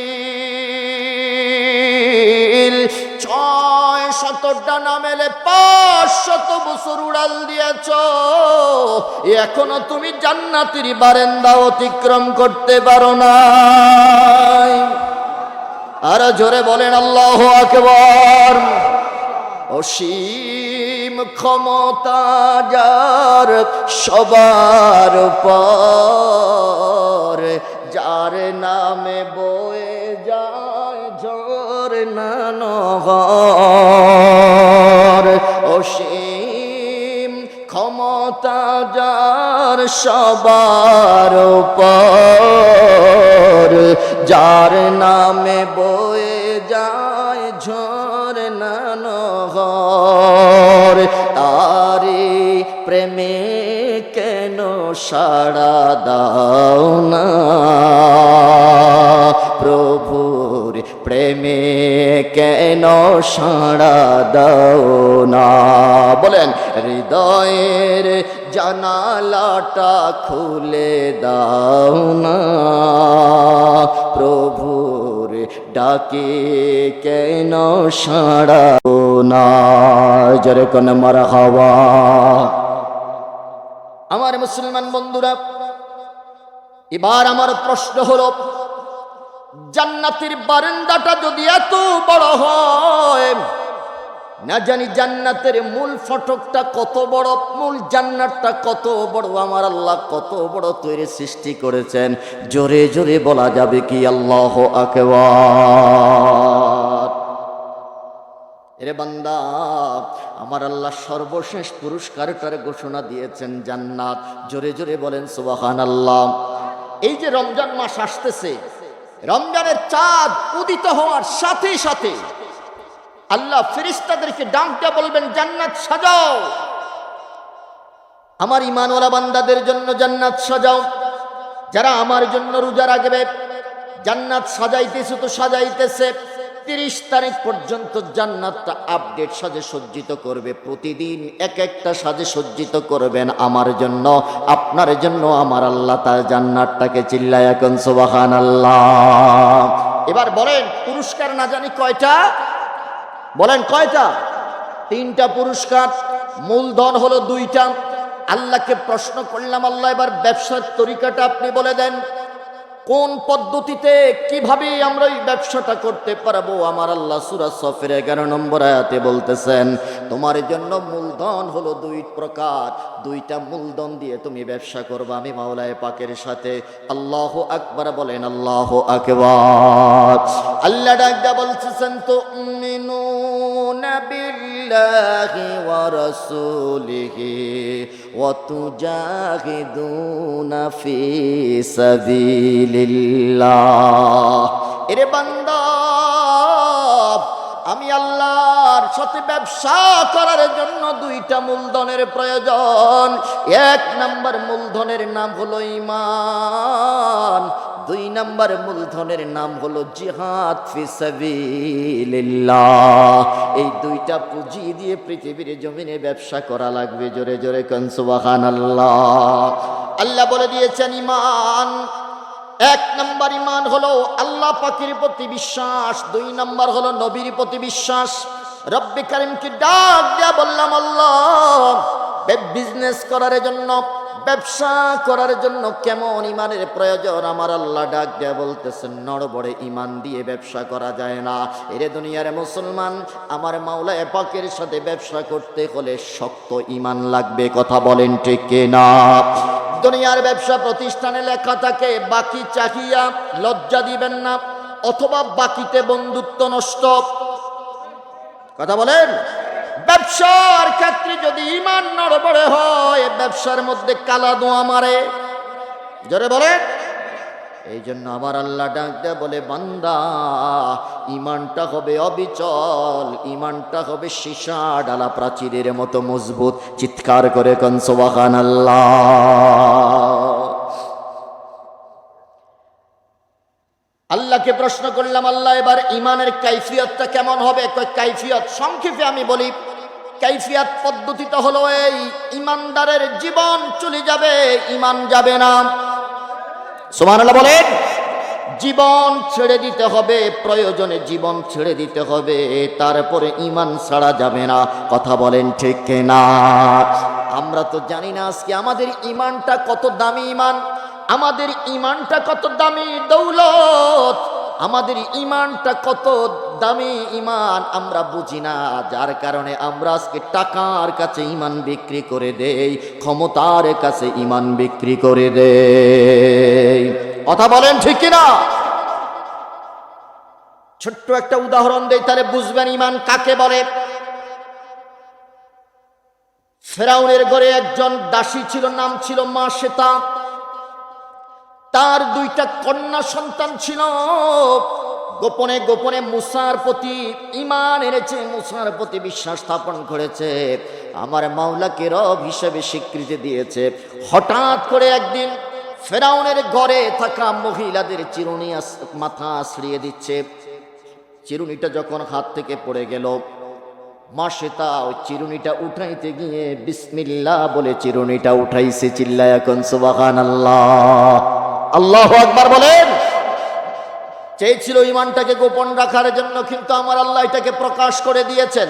600 ডানা মেলে 500 বছর উড়াল দিয়েছ, এখনো তুমি জান্নাতের বারান্দা অতিক্রম করতে পারো না। আর জোরে বলেন আল্লাহু আকবার। অসীম ক্ষমতা যার সবার উপর, যার নামে বয়ে যায় ঝরনা নহর। অসীম ক্ষমতা যার সবার উপর, যার নামে বয়ে যায় ঝরনা নহর। তারি প্রেমে কেন সাড়া দাও না, প্রভুর প্রেমে কেন সাড়া দাও না? বলেন, হৃদয়ের জানালাটা খুলে দাও না, প্রভুর ডাকে কেন সাড়া না? জোরে কোন মারহাবা। আমার মুসলমান বন্ধুরা, এবার আমার প্রশ্ন হলো, জান্নাতের বারান্দাটা যদি এত বড় হয়, না জানি জান্নাতের মূল ফটকটা কত বড়, মূল জান্নাতটা কত বড়, আমার আল্লাহ কত বড় তৈরি সৃষ্টি করেছেন। জোরে জোরে বলা যাবে কি আল্লাহু আকবার। এরে বান্দা, আমার আল্লাহ সর্বশেষ পুরস্কারটার ঘোষণা দিয়েছেন জান্নাত। জোরে জোরে বলেন সুবহানাল্লাহ। এই যে রমজান মাস আসতেছে, রমজানের চাঁদ উদিত হওয়ার সাথে সাথে আল্লাহ ফেরেশতাদেরকে ডাক দিয়ে বলবেন জান্নাত সাজাও, আমার ঈমানওয়ালা বান্দাদের জন্য জান্নাত সাজাও। যারা আমার জন্য রোজা রাখবে, জান্নাত সাজাইতেছে তো সাজাইতেছে। 30 তারিখ পর্যন্ত জান্নাতটা আপডেট সাজে সজ্জিত করবে। প্রতিদিন এক একটা সাজে সজ্জিত করবেন আমার জন্য, আপনার জন্য আমার আল্লাহ তার জান্নাতটাকে। চিল্লায়া এখন সুবহানাল্লাহ। এবার বলেন পুরস্কার না জানি কয়টা? বলেন কয়টা? 3টা পুরস্কার। মূলধন হলো 2টা। আল্লাহকে প্রশ্ন করলাম, আল্লাহ এবার ব্যবসার তরিকাটা আপনি বলে দেন, কোন পদ্ধতিতে কিভাবে আমরা এই ব্যবসাটা করতে পারবো। আমার আল্লাহ সূরা সফের 11 নম্বর আয়াতে বলতেছেন, তোমার জন্য মূলধন হলো 2 প্রকার, 2টা মূলধন দিয়ে তুমি ব্যবসা করবা আমি মাওলায়ে পাকের সাথে। আল্লাহু আকবার বলেন, আল্লাহু আকবার। আল্লাহ ডাকদা বলতেছেন, তো মিনুনা বিল্লাহি ওয়া রাসূলিহি ওয়া তুজাহিদুনা ফি সাবিলিল্লাহ। এরে বান্দা, আমি আল্লাহর সাথে ব্যবসা করার জন্য 2টা মূলধনের প্রয়োজন। 1 নম্বর মূলধনের নাম হলো ঈমান, 2 নম্বর মূলধনের নাম হলো জিহাদ ফি সাবিলিল্লাহ। এই 2টা পুঁজি দিয়ে পৃথিবীর জমিনে ব্যবসা করা লাগবে। জোরে জোরে কোন সুবহানাল্লাহ। আল্লাহ বলে দিয়েছেন ঈমান। 1 নম্বর ঈমান হলো আল্লাহ পাকের প্রতি বিশ্বাস, 2 নম্বর হলো নবীর প্রতি বিশ্বাস। রব্বে কারীমকে ডাক দিয়া বললাম, আল্লাহ বিজনেস করার জন্য, ব্যবসা করার জন্য কেমন ঈমানের প্রয়োজন। আমার আল্লাহ ডাক দিয়া বলতেছেন, নড়বড়ে ঈমান দিয়ে ব্যবসা করা যায় না। এরে দুনিয়ার মুসলমান, আমার মাওলায়ে পাকের সাথে ব্যবসা করতে হলে শক্ত ঈমান লাগবে। কথা বলেন ঠিক কিনা? দুনিয়ার ব্যবসা প্রতিষ্ঠানে লেখা থাকে বাকি চাহিয়া লজ্জা দিবেন না, অথবা বাকিতে বন্ধুত্ব নষ্ট। কথা বলেন। ব্যবসার ক্ষেত্রে যদি ঈমান নড়বড়ে হয়, ব্যবসার মধ্যে কালা দোয়া মারে। জোরে বলেন। এই জন্য আমার আল্লাহ ডাক দেয়া বলে, বান্দা ঈমানটা হবে অবিচল, ঈমানটা হবে সীসা ডালা প্রাচীরের মতো মজবুত। চিৎকার করে কোন সুবহানাল্লাহ। আল্লাহকে প্রশ্ন করলাম, আল্লাহ এবার ঈমানের কাইফিয়তটা কেমন হবে? কাইফিয়ত সংক্ষেপে আমি বলি, কাইফিয়ত পদ্ধতিটা হলো এই, ঈমানদারের জীবন চলে যাবে, ঈমান যাবে না। সুবহানাল্লাহ বলেন। জীবন ছেড়ে দিতে হবে, প্রয়োজনে জীবন ছেড়ে দিতে হবে, তারপরে ঈমান ছাড়া যাবে না। কথা বলেন ঠিক কিনা? আমরা তো জানি না আজকে আমাদের ঈমানটা কত দামি ঈমান, আমাদের ঈমানটা কত দামি দৌলত, আমাদের ঈমানটা কত দামি ঈমান আমরা বুঝি না। যার কারণে আমরা আজকে টাকার কাছে ঈমান বিক্রি করে দেই, ক্ষমতার কাছে ঈমান বিক্রি করে দেই। কথা বলেন ঠিক কিনা? ছোট্ট একটা উদাহরণ দেই, তাহলে বুঝবেন ঈমান কাকে বলে। ফেরাউনের ঘরে একজন দাসী ছিল, নাম ছিল মাশেতা। তার 2টা কন্যা সন্তান ছিল। গোপনে গোপনে মুসার প্রতি ঈমান এনেছে, মুসার প্রতি বিশ্বাস স্থাপন করেছে, আমার মাওলাকে রব হিসেবে স্বীকৃতি দিয়েছে। হঠাৎ করে একদিন ফেরাউনের ঘরে থাকা মহিলাদের চিরুনি মাথা আছড়িয়ে দিচ্ছে। চিরুনিটা যখন হাত থেকে পড়ে গেল, মাশেতা ওই চিরুনিটা উঠাইতে গিয়ে বিসমিল্লাহ বলে চিরুনিটা উঠাইছে। চিল্লায়া কোন সুবহানাল্লাহ। আল্লাহু আকবার বলেন। চেয়েছিল ঈমানটাকে গোপন রাখার জন্য, কিন্তু আমার আল্লাহ এটাকে প্রকাশ করে দিয়েছেন।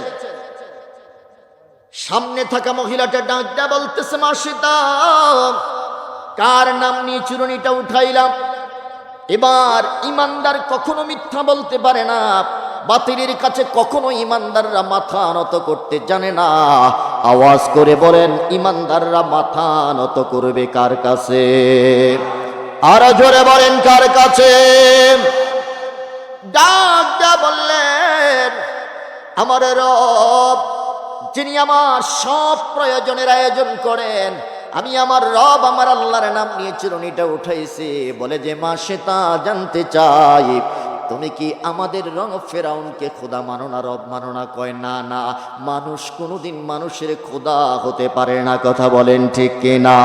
সামনে থাকা মহিলাটা ডাক দেয়া বলতেছে, মাশেতা কার নাম নিয়ে চিরুনিটা উঠাইলাম? এবার ইমানদার কখনো মিথ্যা বলতে পারে না, বাতিলের কাছে কখনো ইমানদাররা মাথা নত করতে জানে না। আওয়াজ করে বলেন, ইমানদাররা মাথা নত করবে কার কাছে? আরো জোরে বলেন, কার কাছে? ডাক দিয়া বললেন, আমার রব যিনি আমার সব প্রয়োজনের আয়োজন করেন, আমি আমার রব আমার আল্লাহর নাম নিয়ে চিরুনিটা উঠাইছি। বলে যে মা সেটা জানতে চাই, তুমি কি আমাদের রং ফেরাউনকে খোদা মানো না, রব মানো না? কয় না না, মানুষ কোনোদিন মানুষের খোদা হতে পারে না। কথা বলেন ঠিক কিনা?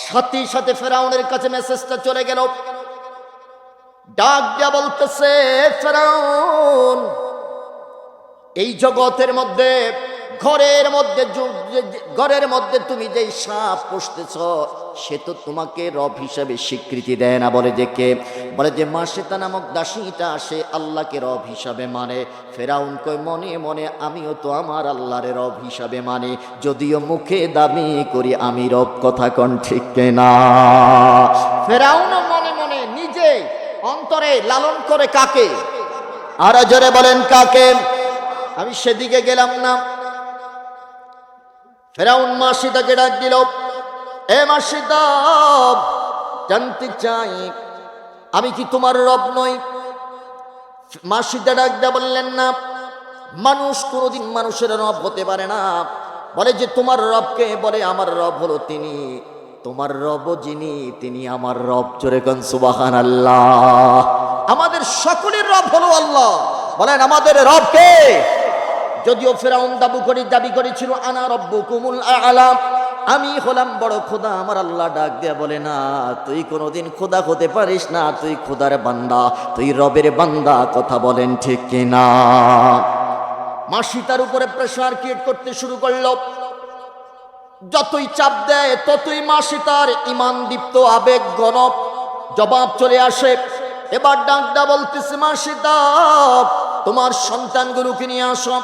সাথে সাথে ফেরাউনের কাছে মেসেজটা চলে গেল। ডাক দিয়া বলতেছে, ফেরাউন, এই জগতের মধ্যে ঘরের মধ্যে তুমি যেই সাপ পুষতেছ, সে তো তোমাকে রব হিসাবে স্বীকৃতি দেয় না। বলে যে কে? বলে যে মাসেতা নামক দাসীটা, সে আল্লাহকে রব হিসাবে মানে। ফেরাউন কয়, মনে মনে আমিও তো আমার আল্লাহর রব হিসাবে মানে, যদিও মুখে দাবি করি আমি রব। কথা কোন ঠিক না? ফেরাউনও মনে মনে নিজে অন্তরে লালন করে কাকে? আর জোরে বলেন, কাকে? আমি সেদিকে গেলাম না। ফেরাউন মাসিদাকে ডাক দিল, এ মাসিদা, জানতে চাই আমি কি তোমার রব নই? মাসিদা ডাক দিয়া বললেন, না, মানুষ কোনোদিন মানুষের রব হতে পারে না। বলে যে তোমার রবকে? বলে আমার রব হলো তিনি। তোমার রব যিনি, তিনি আমার রব। জোরে কোন সুবহানাল্লাহ। আমাদের সকলের রব হলো আল্লাহ। বলেন, আমাদের রব কে? যদিও ফেরাউন দাবি করেছিল, আনা রব্বুকুমুল আ'লা, আমি হলাম বড় খোদা। আমার আল্লাহ ডাক দিয়া বলে, না, তুই কোনোদিন খোদা হতে পারিস না, তুই খোদার বান্দা, তুই রবের বান্দা। কথা বলেন ঠিক কিনা? মাসি তার উপরে প্রেসার ক্রিয়েট করতে শুরু করলো। যতই চাপ দেয় ততই মাসি তার ইমান দীপ্ত আবেগ গণব জবাব চলে আসে। এবার ডাকডা বলতেছে, মাসিদা, তোমার সন্তানগুলোকে নিয়ে আসো।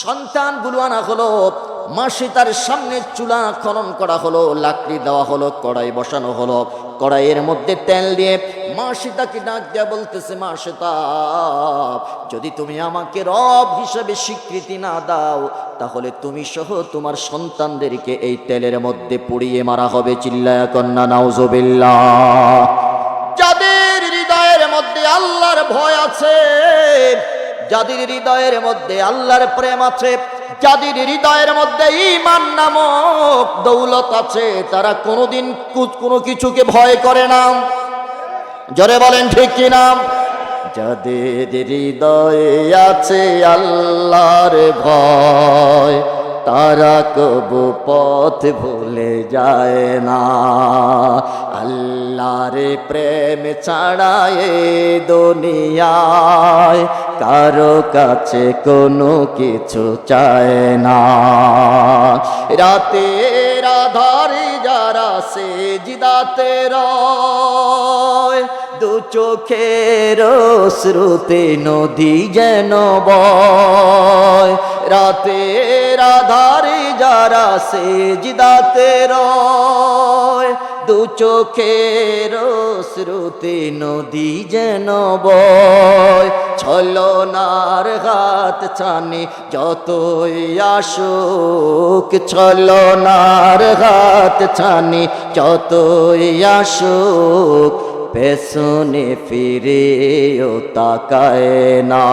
সন্তানগুলো আনা হলো। মাসি তার সামনে চুলা খনন করা হলো, লাকড়ি দেওয়া হলো, কড়াই বসানো হলো। কড়াইয়ের মধ্যে তেল দিয়ে মাসি তাকে ডাক দেয়া বলতেছে, মাসিতা, যদি তুমি আমাকে রব হিসেবে স্বীকৃতি না দাও, তাহলে তুমি সহ তোমার সন্তানদেরকে এই তেলের মধ্যে পুড়িয়ে মারা হবে। চিল্লায়া কন্যা নাউজুবিল্লাহ। যাদের হৃদয়ের মধ্যে আল্লাহর ভয় আছে, যাদের হৃদয়ের মধ্যে আল্লাহর প্রেম আছে, যাদের হৃদয়ের মধ্যে ঈমান নামক দৌলত আছে, তারা কোনোদিন কোনো কিছুকে ভয় করে না। জোরে বলেন ঠিক কিনা? যাদের হৃদয়ে আছে আল্লাহর ভয়, তারা কবু পথ ভুলে যায় না। আল্লাহর প্রেম ছাড়া এই দুনিয়ায় কারো কাছে কোনো কিছু চায় না। রাতের আধারে যারা সেজদাতে রয়, দু চোখের শ্রুতে নদী যেন বয়। রাতের আধারে যারা সেজদাতে রয়, দু চোখের শ্রুতে নদী যেন বয়। ছলনার হাত ছানি যতই আসুক, ছলনার হাত ছানি যতই আসুক, পেছনে ফিরেও তাকায় না,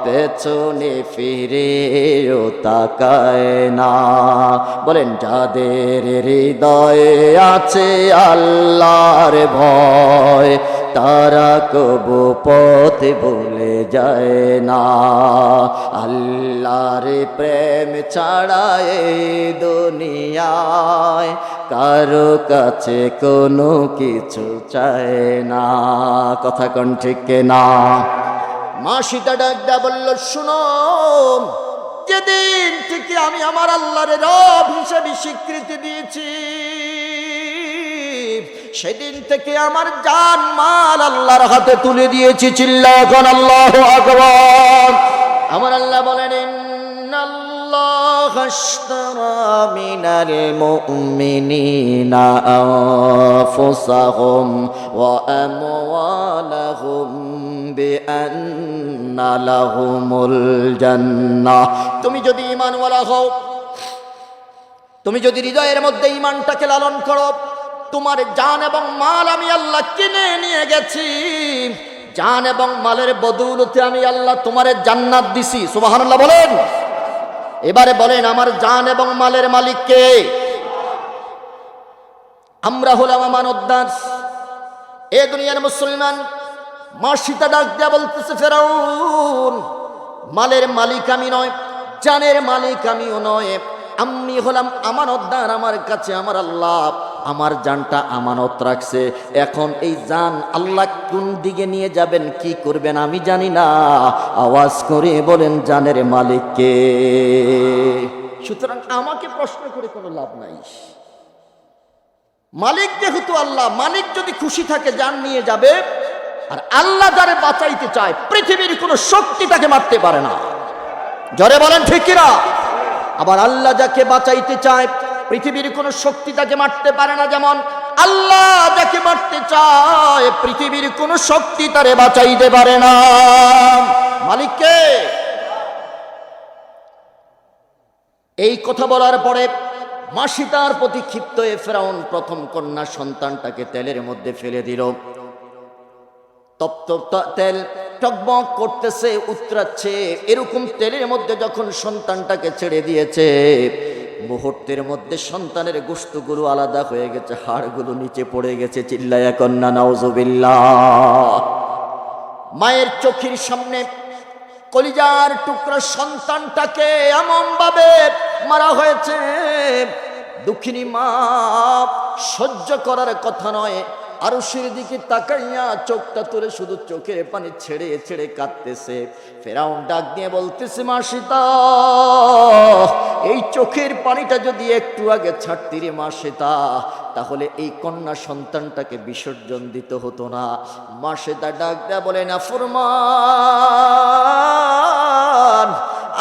পেছনে ফিরেও তাকায় না। বলেন, যাদের হৃদয়ে আছে আল্লাহর ভয়, তারা কবু পথ ভুলে যায় না। আল্লাহর প্রেম ছাড়া এই দুনিয়ায় কারো কাছে কোনো কিছু চায় না। কথা কোন ঠিক না? মাসিটা ডাকডা বলল, শুনো, যেদিন থেকে আমি আমার আল্লাহর রব হিসেবে স্বীকৃতি দিয়েছি, সেদিন থেকে আমার জান মাল আল্লাহর হাতে তুলে দিয়েছি। চিল্লায়া কোন আল্লাহু আকবার। আমার আল্লাহ বলেন, ইন্নাল্লাহ আশতারা মিনাল মুমিনিনা আনফুসাহুম ওয়া আমওয়ালাহুম বিআন্না লাহুমুল জান্নাহ। তুমি যদি ঈমানওয়ালা হও, তুমি যদি হৃদয়ের মধ্যে ঈমানটাকে লালন করো, তোমার জান এবং মাল আমি আল্লাহ কিনে নিয়ে গেছি, জান এবং মালের বদৌলতে আমি আল্লাহ তোমারে জান্নাত দিছি। সুবহানাল্লাহ বলেন। এবারে বলেন, আমার জান এবং মালের মালিক কে? আমরা হলাম আমানতদার। এ দুনিয়ার মুসলমান। মা সীতা ডাক দেয়া বলতেছে, ফেরাউন, মালের মালিক আমি নয়, জানের মালিক আমিও নয়, আমি হলাম আমানতদার। আমার কাছে আমার আল্লাহ আমার জানটা আমানত রাখছে। এখন এই জান আল্লাহ কোন দিকে নিয়ে যাবেন, কি করবেন আমি জানি না। আওয়াজ করে বলেন, জানের মালিক কে? সুতরাং আমাকে প্রশ্ন করে কোনো লাভ নাই। মালিক যেহেতু আল্লাহ, মালিক যদি খুশি থাকে জান নিয়ে যাবে। আর আল্লাহ যারে বাঁচাইতে চায়, পৃথিবীর কোনো শক্তি তাকে মারতে পারে না। জোরে বলেন ঠিক কিনা? আবার আল্লাহ যাকে বাঁচাইতে চায়, পৃথিবীর কোনো শক্তি তাকে মারতে পারে না। যেমন আল্লাহ যাকে মারতে চায়, পৃথিবীর কোনো শক্তি তারে বাঁচাইতে পারে না। মালিককে। এই কথা বলার পরে মা সীতার প্রতি ক্ষিপ্ত হয়ে ফেরাউন প্রথম কন্যা সন্তানটাকে তেলের মধ্যে ফেলে দিল। তপ্ত তেল টকবক করতেছে, উতরাচ্ছে। এরকম তেলের মধ্যে যখন সন্তানটাকে ছেড়ে দিয়েছে, মুহূর্তের মধ্যে সন্তানের গোশতগুলো আলাদা হয়ে গেছে, হাড়গুলো নিচে পড়ে গেছে। চিল্লায়া কন্যা নাউজুবিল্লাহ। মায়ের চোখের সামনে কলিজার টুকরা সন্তানটাকে এমন ভাবে মারা হয়েছে, দুঃখিনী মা সহ্য করার কথা নয়। আরশের দিকে তাকাইয়া চোখটা তুলে শুধু চোখের পানি ছেড়ে ছেড়ে কাঁদতেছে। ফেরাউন ডাক দিয়ে বলতেছে, মা সীতা, এই চোখের পানিটা যদি একটু আগে ছাড়তি রে মা সীতা, তাহলে এই কন্যা সন্তানটাকে বিসর্জন দিতে হতো না। মা সীতা ডাক দেয়া বলে, না ফরমান,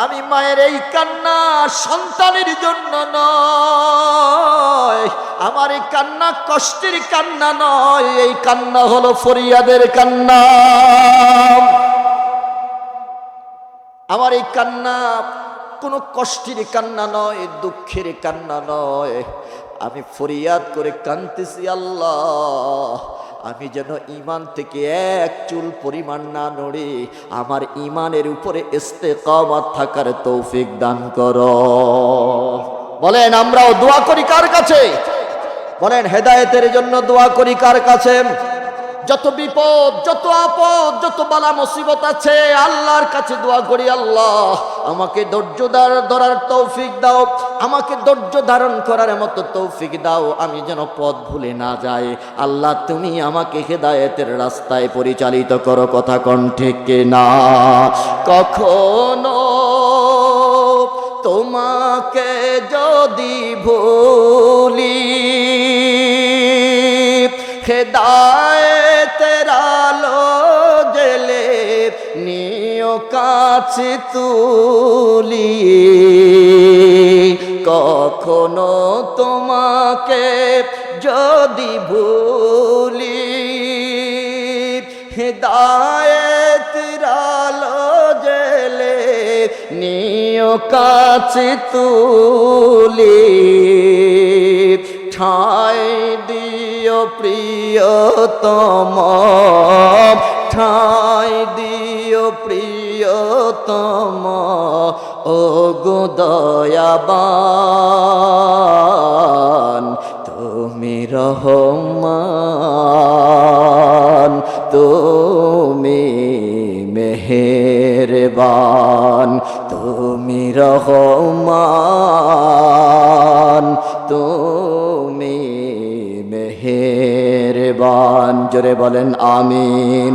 আমি মায়ের এই কান্না সন্তানের জন্য নয়, আমার এই কান্না কষ্টের কান্না নয়, এই কান্না হলো ফরিয়াদের কান্না। আমার এই কান্না কোনো কষ্টের কান্না নয়, দুঃখের কান্না নয়। আমি ফরিয়াদ করে কাঁদতেছি, আল্লাহ আমি যেন ঈমান থেকে এক চুল পরিমাণ না নড়ে, আমার ঈমানের উপরে ইস্তেকামাত থাকার তৌফিক দান করো। বলেন, আমরাও দোয়া করি কার কাছে? বলেন, হেদায়েতের জন্য দোয়া করি কার কাছে? যত বিপদ, যত আপদ, যত বালা মুসিবত আছে, আল্লাহর কাছে দোয়া করি, আল্লাহ আমাকে ধৈর্য ধরার তৌফিক দাও, আমাকে ধৈর্য ধারণ করার মতো তৌফিক দাও, আমি যেন পথ ভুলে না যাই। আল্লাহ তুমি আমাকে হেদায়েতের রাস্তায় পরিচালিত করো। কথা কোন ঠিক না? কখনো তোমাকে যদি ভুলি, হেদায়েতের আলো জ্বেলে নিও কাছে তুলি। কখনো তোমাকে যদি ভুলি, হেদায়েতের আলো জ্বেলে নিও কাছে তুলি। ঠাই দিও প্রিয়তম, ঠাই দিও প্রিয়তম, ও গো দয়াবান তুমি রহমান, তুমি মেহেরবান, তুমি রহমান, তুমি মেহেরবান। জোরে বলেন আমিন।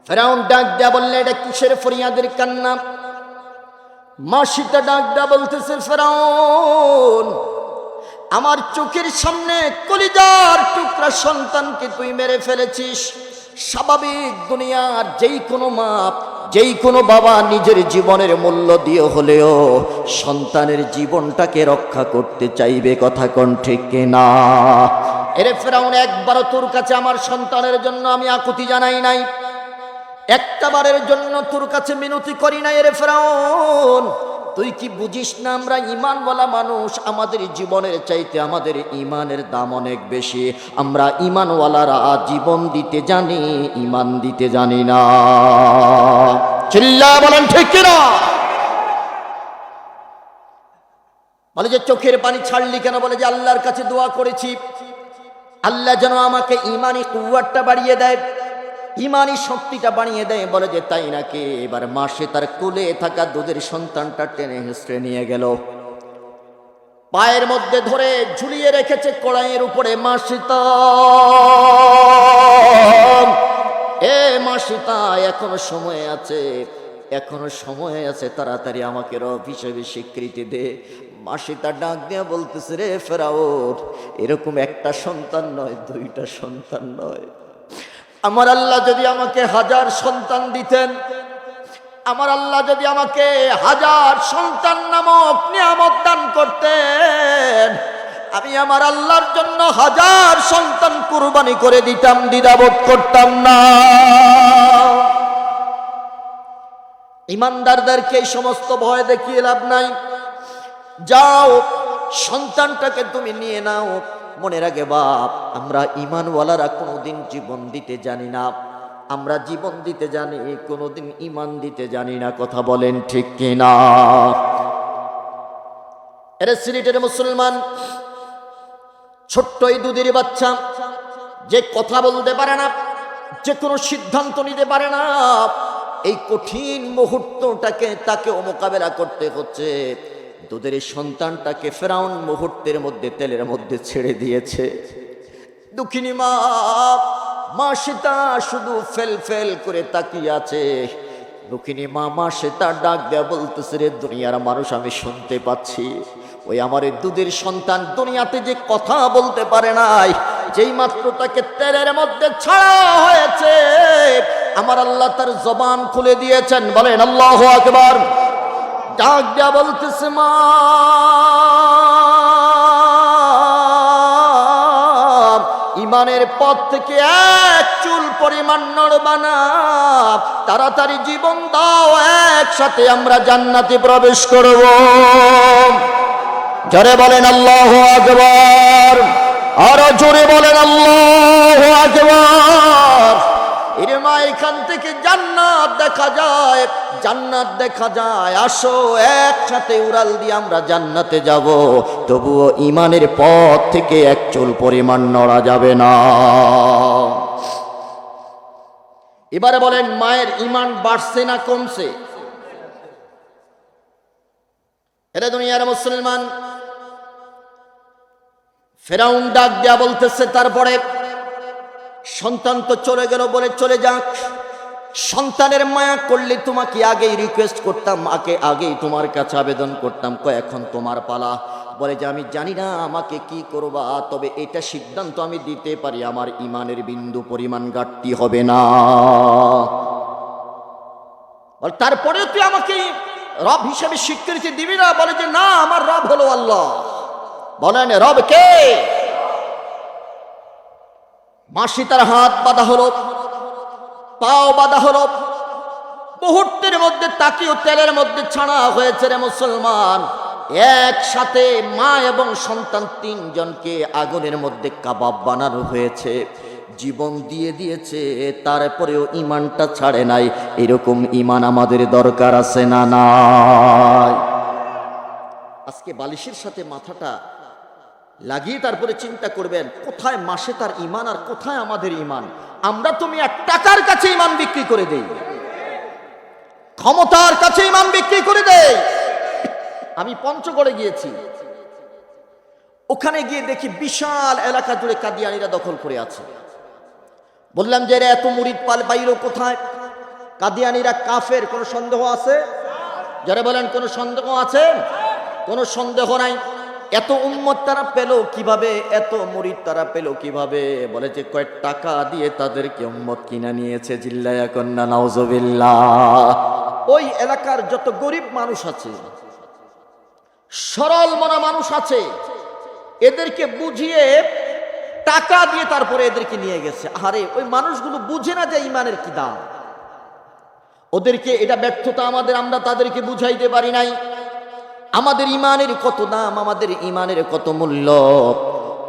ফেরাউন ডাক দেয়া বললে, এটা কিসের ফরিয়াদের কান্না? মা সীতা ডাক দেয়া বলতেছে, ফেরাউন আমার চোখের সামনে কলিজার টুকরা সন্তানকে তুই মেরে ফেলেছিস। স্বাভাবিক দুনিয়ার যেই কোনো মা যেই কোনো বাবা নিজের জীবনের মূল্য দিয়ে হলেও সন্তানের জীবনটাকে রক্ষা করতে চাইবে, কথা কোন ঠিক কিনা? এরে ফেরাউন, একবারও তোর কাছে আমার সন্তানের জন্য আমি আকুতি জানাই নাই, একটা বারের জন্য তোর কাছে মিনতি করি নাই। এরে ফেরাউন, তুই কি বুঝিস না আমরা ঈমানওয়ালা মানুষ, আমাদের জীবনের চাইতে আমাদের ঈমানের দাম অনেক বেশি। আমরা ঈমানওয়ালারা জীবন দিতে জানি, ঈমান দিতে জানি না। চিল্লা বলেন ঠিক কিনা? বলে যে চোখের পানি ছাড়লি কেন? বলে যে আল্লাহর কাছে দোয়া করেছি আল্লাহ যেন আমাকে ঈমানি কুওয়াতটা বাড়িয়ে দেয়, ঈমানি শক্তিটা বাড়িয়ে দেয়। বলে যে তাই নাকি? এবার মাসে তার কোলে থাকা দুধের সন্তানটা টেনে হেঁচড়ে নিয়ে গেল, পায়ের মধ্যে ধরে ঝুলিয়ে রেখেছে কড়াইয়ের উপরে। মাসিতা, এ মাসিতা, এখনো সময় আছে, এখনো সময় আছে, তাড়াতাড়ি আমাকে রব হিসেবে স্বীকৃতি দে। মাসিতা ডাক দিয়ে বলতেছে, রে ফেরাউন, এরকম একটা সন্তান নয়, দুইটা সন্তান নয়, আমার আল্লাহ যদি আমাকে 1000 সন্তান দিতেন, আমার আল্লাহ যদি আমাকে 1000 সন্তান নামক নিয়ামত দান করতেন, আমি আমার আল্লাহর জন্য 1000 সন্তান কুরবানি করে দিতাম, দ্বিধাবোধ করতাম না। ইমানদারদেরকে এই সমস্ত ভয় দেখিয়ে লাভ নাই। যাও, সন্তানটাকে তুমি নিয়ে নাও। মনে রাখে বাপ, আমরা ঈমানওয়ালারা কোনোদিন জীবন দিতে জানি না, আমরা জীবন দিতে জানি, কোনোদিন ঈমান দিতে জানি না, কথা বলেন ঠিক কিনা? এরা সিলেটের মুসলমান, ছোট্ট এই দুধের বাচ্চা, যে কথা বলতে পারে না, যে কোনো সিদ্ধান্ত নিতে পারে না, এই কঠিন মুহূর্তটাকে তাকে মোকাবেলা করতে হচ্ছে। দুধের সন্তানটাকে ফেরাউন মুহূর্তের মধ্যে তেলের মধ্যে ছেড়ে দিয়েছে। দুঃখিনী মা, মাসিতা শুধু ফেল ফেল করে তাকিয়ে আছে। দুঃখিনী মা, মাসিতা ডাক দেয়া বলতেছে, রে দুনিয়ার মানুষ, আমি শুনতে পাচ্ছি ওই আমার দুধের সন্তান দুনিয়াতে যে কথা বলতে পারে নাই, যেই মাত্র তাকে তেলের মধ্যে ছাড়া হয়েছে, আমার আল্লাহ তার জবান খুলে দিয়েছেন। বলেন আল্লাহু আকবার। ডাক দেয়া বলতেছে, মা, ঈমানের পথ থেকে এক চুল পরিমাণ নড়বা না, তাড়াতাড়ি জীবন দাও, একসাথে আমরা জান্নাতে প্রবেশ করব। জোরে বলেন আল্লাহু আকবার, আরো জোরে বলেন আল্লাহু আকবার। এরে মা, এখান থেকে জান্নাত দেখা যায়, জান্নাত দেখা যায়। আসো, একসাথে উড়াল দিয়ে আমরা জান্নাতে যাব। তবুও ঈমানের পথ থেকে এক চুল পরিমাণ নড়া যাবে না। এবারে বলেন, মায়ের ঈমান বাড়ছে না কমছে? এরা দুনিয়ার মুসলমান। ফেরাউন ডাক দেয়া বলতেছে, তারপরে সন্তান তো চলে গেল, বলে চলে যাক, সন্তানের মায়া করলে তোমাকে আগেই রিকোয়েস্ট করতাম, আগেই তোমার কাছে আবেদন করতাম, এখন তোমার পালা। বলে যে আমি জানি না আমাকে কি করবা, তবে এটা সিদ্ধান্ত আমি দিতে পারি, আমার ঈমানের বিন্দু পরিমাণ ঘাটতি হবে না। তারপরে তুই আমাকে রব হিসেবে স্বীকৃতি দিবি না? বলে যে না, আমার রব হলো আল্লাহ। বলেন রব কে? মাসি তার হাত বাঁধা হলো, পাও বাঁধা হলো, মুহূর্তের মধ্যে তাকিয়ে তেলের মধ্যে ছাড়া হয়েছে। রে মুসলমান, একসাথে মা এবং সন্তান তিনজনকে আগুনের মধ্যে কাবাব বানানো হয়েছে, জীবন দিয়ে দিয়েছে, তারপরেও ঈমানটা ছাড়ে নাই। এরকম ঈমান আমাদের দরকার আছে না নাই? আজকে বালিশের সাথে মাথাটা লাগিয়ে তারপরে চিন্তা করবেন, কোথায় মাসে তার ঈমান আর কোথায় আমাদের ঈমান। আমরা তুমি 1 টাকার কাছে ঈমান বিক্রি করে দেই, ক্ষমতার কাছে ঈমান বিক্রি করে দেই। আমি পঞ্চগড়ে গিয়েছি, ওখানে গিয়ে দেখি বিশাল এলাকা জুড়ে কাদিয়ানীরা দখল করে আছে। বললাম যে এরা এত মুরিদ পাল বাইর কোথায়? কাদিয়ানীরা কাফের, কোনো সন্দেহ আছে? যারা বলেন কোনো সন্দেহ আছে? কোনো সন্দেহ নাই। এত উম্মত তারা পেল কিভাবে, এত মুরিদ তারা পেল কিভাবে? বলে যে কয়েক টাকা দিয়ে তাদেরকে উম্মত কিনা নিয়েছে। জিল্লায়া কন্যা নাউজুবিল্লাহ। ওই এলাকার যত গরিব মানুষ আছে, সরল মনা মানুষ আছে, এদেরকে বুঝিয়ে টাকা দিয়ে তারপরে এদেরকে নিয়ে গেছে। আরে ওই মানুষগুলো বুঝে না যে ইমানের কি দাম। ওদেরকে এটা ব্যর্থতা আমাদের, আমরা তাদেরকে বুঝাইতে পারি নাই আমাদের ইমানের কত দাম, আমাদের ইমানের কত মূল্য।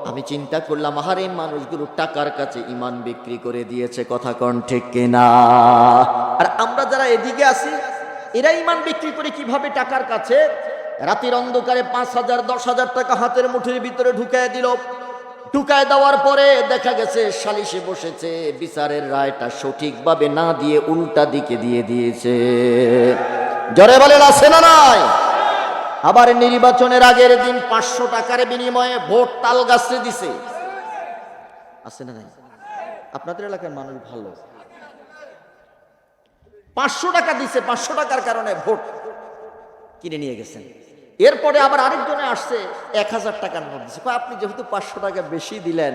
আমি চিন্তা করলাম, আরে মানুষগুলো টাকার কাছে ইমান বিক্রি করে দিয়েছে। কথা কোন ঠিক কিনা? আর আমরা যারা এদিকে আছি, এরা ইমান বিক্রি করে কিভাবে টাকার কাছে? রাতের অন্ধকারে 5,000 10,000 টাকা হাতের মুঠির ভিতরে ঢুকায় দিল। ঢুকায় দেওয়ার পরে দেখা গেছে সালিশে বসেছে, বিচারের রায়টা সঠিকভাবে না দিয়ে উল্টা দিকে দিয়ে দিয়েছে। জোরে বলেন আছে না নাই? আবার নির্বাচনের আগের দিন 500 টাকার বিনিময়ে ভোট তাল গাছে দিছে। আছে না নাই? আপনাদের এলাকার মানুষ ভালো। 500 টাকা দিছে, 500 টাকার কারণে ভোট কিনে নিয়ে গেছেন। এরপরে আবার আরেকজনে আসছে 1000 টাকার নোট দিচ্ছে। আপনি যেহেতু 500 টাকা বেশি দিলেন,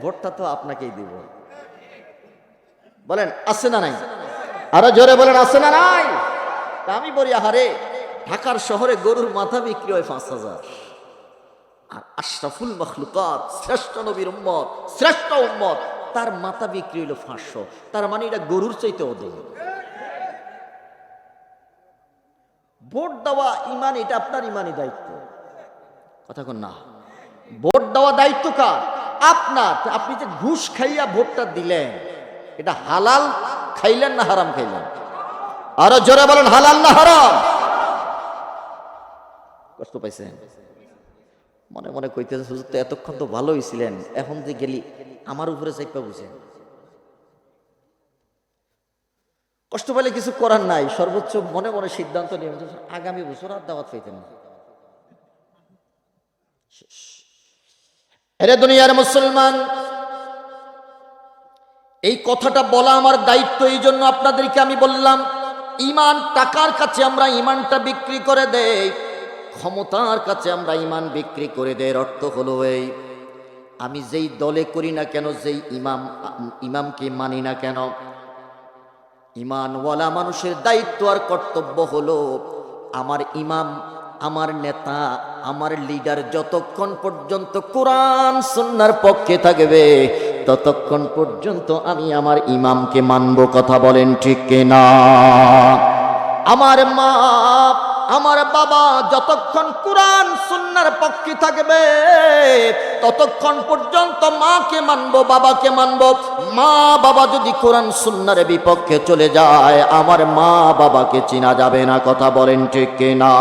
ভোটটা তো আপনাকেই দিব। বলেন আছে না নাই? আরো জোরে বলেন আছে না নাই? তা আমি বলি, আহারে ঢাকার শহরে গরুর মাথা বিক্রি হয় 5,000, আর আশরাফুল মখলুকাত শ্রেষ্ঠ নবীর উম্মত, শ্রেষ্ঠ উম্মত, তার মাথা বিক্রি হইল 500। তার মানে এটা গরুর চাইতে অধিক। ভোট দেওয়া ইমান, এটা আপনার ইমানি দায়িত্ব। কথা কোন না? ভোট দেওয়া দায়িত্ব কার? আপনার। আপনি যে ঘুষ খাইয়া ভোটটা দিলেন, এটা হালাল খাইলেন না হারাম খাইলেন? আরো জোরে বলেন হালাল না হারাম? কষ্ট পাইছেন? মনে মনে কইতেছে, হুজুর তো এতক্ষণ তো ভালোই ছিলেন, এখন যে গেলি আমার উপরে চাইপা বুঝেন। কষ্ট পাইলে কিছু করার নাই। সর্বোচ্চ মনে মনে সিদ্ধান্ত নিয়ে আগামী বছর আর দাওয়াত পাইতেন না। আরে দুনিয়ার মুসলমান, এই কথাটা বলা আমার দায়িত্ব। এই জন্য আপনাদেরকে আমি বললাম, ইমান টাকার কাছে আমরা ইমানটা বিক্রি করে দেই, ক্ষমতার কাছে আমরা ইমান বিক্রি করে দেই। অর্থ হলো এই, আমি যেই দলে করি না কেন, যেই ইমামকে মানি না কেন, ইমানওয়ালা মানুষের দায়িত্ব আর কর্তব্য হলো, আমার ইমাম, আমার নেতা, আমার লিডার যতক্ষণ পর্যন্ত কোরআন সুন্নাহর পক্ষে থাকবে, ততক্ষণ পর্যন্ত আমি আমার ইমামকে মানব। কথা বলেন ঠিক কিনা? আমার মা, আমার বাবা যতক্ষণ কোরআন সুন্নাহর পক্ষে থাকবে, ততক্ষণ পর্যন্ত মাকে মানব, বাবাকে মানব। মা বাবা যদি কোরআন সুন্নাহর বিপক্ষে চলে যায়, আমার মা বাবাকে চেনা যাবে না। কথা বলেন ঠিক কিনা?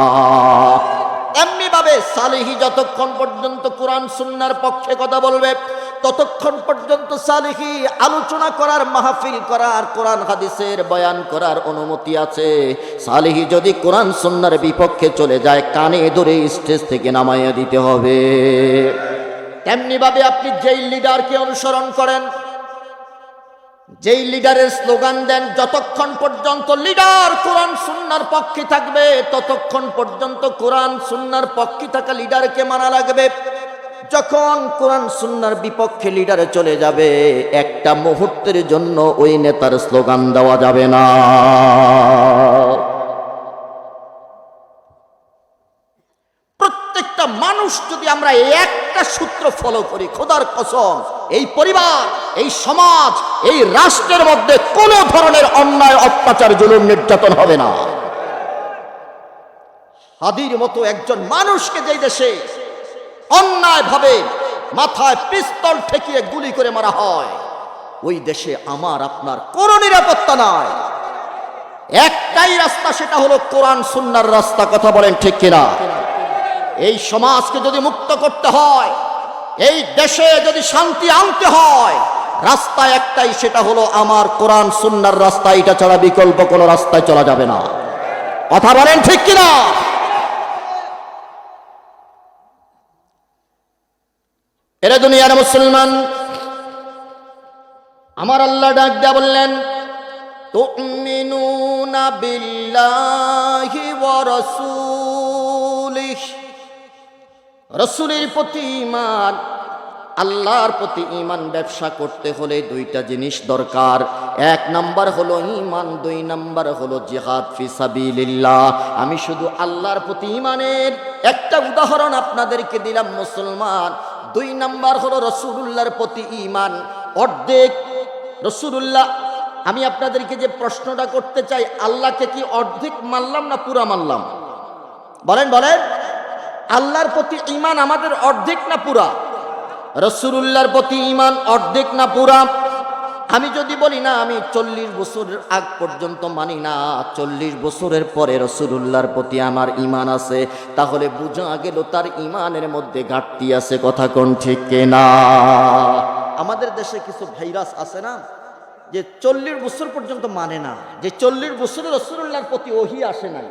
এমনি ভাবে সালেহী যতক্ষণ পর্যন্ত কোরআন সুন্নাহর পক্ষে কথা বলবে, ততক্ষণ পর্যন্ত সালেহী আলোচনা করার, মাহফিল করার, কোরআন হাদিসের বয়ান করার অনুমতি আছে। সালেহী যদি কোরআন সুন্নাহর বিপক্ষে চলে যায়, কানে ধরে স্টেজ থেকে নামাইয়া দিতে হবে। তেমনি ভাবে আপনি যেই লিডারকে অনুসরণ করেন, যেই লিডারের স্লোগান দেন, যতক্ষণ পর্যন্ত লিডার কোরআন সুন্নাহর পক্ষে থাকবে, ততক্ষণ পর্যন্ত কোরআন সুন্নাহর পক্ষে থাকা লিডারকে মানা লাগবে। যখন কোরআন সুন্নাহর বিপক্ষে লিডারে চলে যাবে, একটা মুহূর্তের জন্য ওই নেতার স্লোগান দেওয়া যাবে না। প্রত্যেকটা মানুষ যদি আমরা একটা সূত্র ফলো করি, খোদার কসম, এই পরিবার, এই সমাজ, এই রাষ্ট্রের মধ্যে কোনো ধরনের অন্যায়, অত্যাচার, জুলুম, নির্যাতন হবে না। হাদির মতো একজন মানুষকে যেই দেশে অন্যায় ভাবে মাথায় পিস্তল ঠেকিয়ে গুলি করে মারা হয়, ওই দেশে আমার আপনার কোনো নিরাপত্তা নাই। একটাই রাস্তা, সেটা হলো কোরআন সুন্নাহর রাস্তা। কথা বলেন ঠিক কিনা? এই সমাজকে যদি মুক্ত করতে হয়, এই দেশে যদি শান্তি আনতে হয়, রাস্তা একটাই, সেটা হলো আমার কোরআন সুন্নাহর রাস্তা। এটা ছাড়া বিকল্প কোনো রাস্তায় চলা যাবে না। কথা বলেন ঠিক কিনা? এরা দুনিয়ার মুসলমান, আমার আল্লাহ ডাক দেয়া বললেন, তুমিনুনা বিল্লাহি ওয়া রাসূলিহি রসুলের প্রতি ঈমান, আল্লাহর প্রতি ঈমান ব্যবসা করতে হলে দুইটা জিনিস দরকার। এক নাম্বার হলো ঈমান, দুই নাম্বার হলো জিহাদ ফি সাবিলিল্লাহ। আমি শুধু আল্লাহর প্রতি ঈমানের একটা উদাহরণ আপনাদেরকে দিলাম মুসলমান। দুই নাম্বার হলো রাসূলুল্লাহর প্রতি ঈমান। অর্ধেক রাসূলুল্লাহ, আমি আপনাদেরকে যে প্রশ্নটা করতে চাই, আল্লাহকে কি অর্ধেক মানলাম না পুরা মানলাম? বলেন বলেন, আল্লাহর প্রতি ঈমান আমাদের অর্ধেক না পুরা? রাসূলুল্লাহর প্রতি ঈমান অর্ধেক না পুরা? আমি যদি বলি না আমি 40 বছরের আগ পর্যন্ত মানি না, 40 বছরের পরে রাসূলুল্লাহর প্রতি আমার ঈমান আছে, তাহলে বোঝা গেল তার ঈমানের মধ্যে ঘাটতি আছে। কথা কোন ঠিক কিনা? আমাদের দেশে কিছু ভাইরাস আছে না, যে 40 বছর পর্যন্ত মানে না, যে 40 বছরে রাসূলুল্লাহর প্রতি ওহী আসে নাই,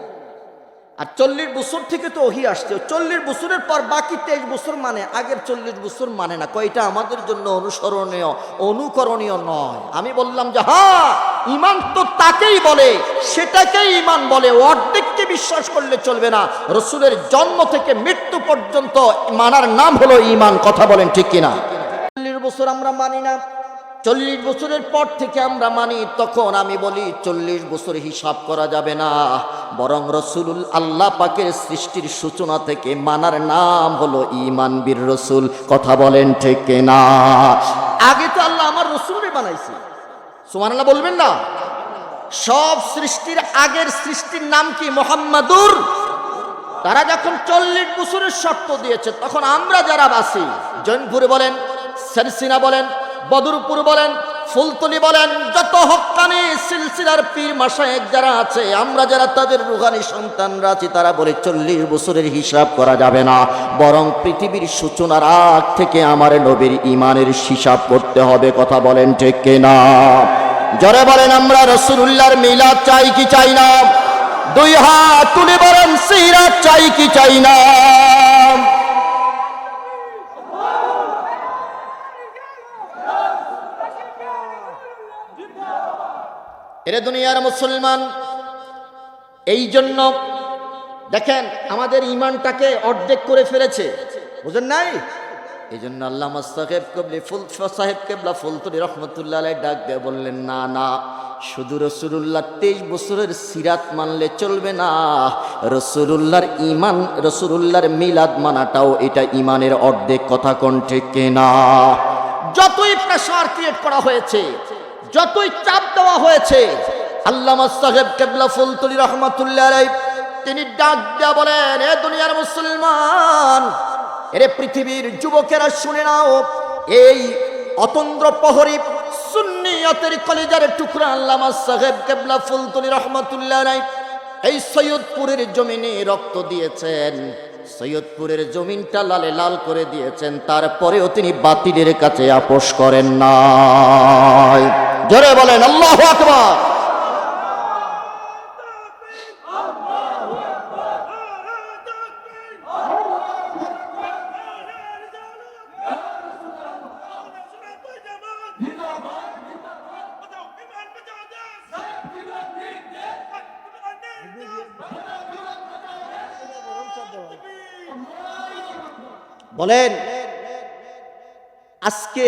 আর 40 বছর থেকে তো ওহী আসছে, 40 বছরের পর বাকি 23 বছর মানে, আগের 40 বছর মানে না। কয়টা আমাদের জন্য অনুসরণীয়, অনুকরণীয় নয়। আমি বললাম যে হ্যাঁ, ঈমান তো তাকেই বলে, সেটাকেই ঈমান বলে। অর্ধেককে বিশ্বাস করলে চলবে না। রাসূলের জন্ম থেকে মৃত্যু পর্যন্ত মানার নাম হলো ঈমান। কথা বলেন ঠিক কিনা? 40 বছর আমরা মানি না, 40 বছরের পর থেকে আমরা মানি, তখন আমি বলি 40 বছর হিসাব করা যাবে না, বরং রাসূলুল আল্লাহ পাকের সৃষ্টির সূচনা থেকে মানার নাম হলো ঈমান বির রাসূল। কথা বলেন ঠিক কিনা? আগে তো আল্লাহ আমার রাসূলকে বানাইছে, সুবহানাল্লাহ বলবেন না? সব সৃষ্টির আগের সৃষ্টির নাম কি? মুহাম্মাদুর। তারা যখন 40 বছরের শর্ত দিয়েছে, তখন আমরা যারা আছি, জৈনপুরে বলেন, সারসিনা বলেন, বদরপুর বলেন, ফুলতলি বলেন, যত হক্কানি সিলসিলার পীর মাশায়েখ যারা আছে, আমরা যারা তাদের রুহানি সন্তানরা আছি, তারা বলে 40 বছরের হিসাব করা যাবে না, বরং পৃথিবীর সূচনার আগ থেকে আমার নবীর ঈমানের হিসাব করতে হবে। কথা বলেন ঠিক কিনা? জোরে বলেন, আমরা রাসূলুল্লাহর মিলাদ চাই কি চাই না? দুই হাত তুলে বলেন, সিরাত চাই কি চাই না? এরে দুনিয়ার মুসলমান, এই জন্য দেখেন আমাদের ঈমানটাকে অর্ধেক করে ফেলেছে, বুঝেন নাই? এই জন্য আল্লামা সাহেব কেবলা ফুলতলি রহমতুল্লাহ আলাইহি ডাক দিয়ে বললেন, না না, শুধু রাসূলুল্লাহ 23 বছরের সিরাত মানলে চলবে না, রাসূলুল্লাহর ঈমান, রাসূলুল্লাহর মিলাদ মানাটাও এটা ঈমানের অর্ধেক। কথা কোন ঠিক কিনা? যতই প্রেসার ক্রিয়েট করা হয়েছে, যতই চাপ দেওয়া হয়েছে, আল্লামা সাহেব কেবলা ফুলতলি রহমাতুল্লাহ আলাইহি তিনি ডাক দিয়া বলেন, এ দুনিয়ার মুসলমান, এরে পৃথিবীর যুবকেরা শুনে নাও, এই অতন্দ্র প্রহরী সুন্নিয়তের কলিজার টুকরা আল্লামা সাহেব কেবলা ফুলতলি রহমাতুল্লাহ আলাইহি এই সৈয়দপুরের জমিনে রক্ত দিয়েছেন, সৈয়দপুরের জমিনটা লালে লাল করে দিয়েছেন, তারপরেও তিনি বাতিলের কাছে আপোষ করেন নাই। জোরে বলেন আল্লাহু আকবার। বলেন, আজকে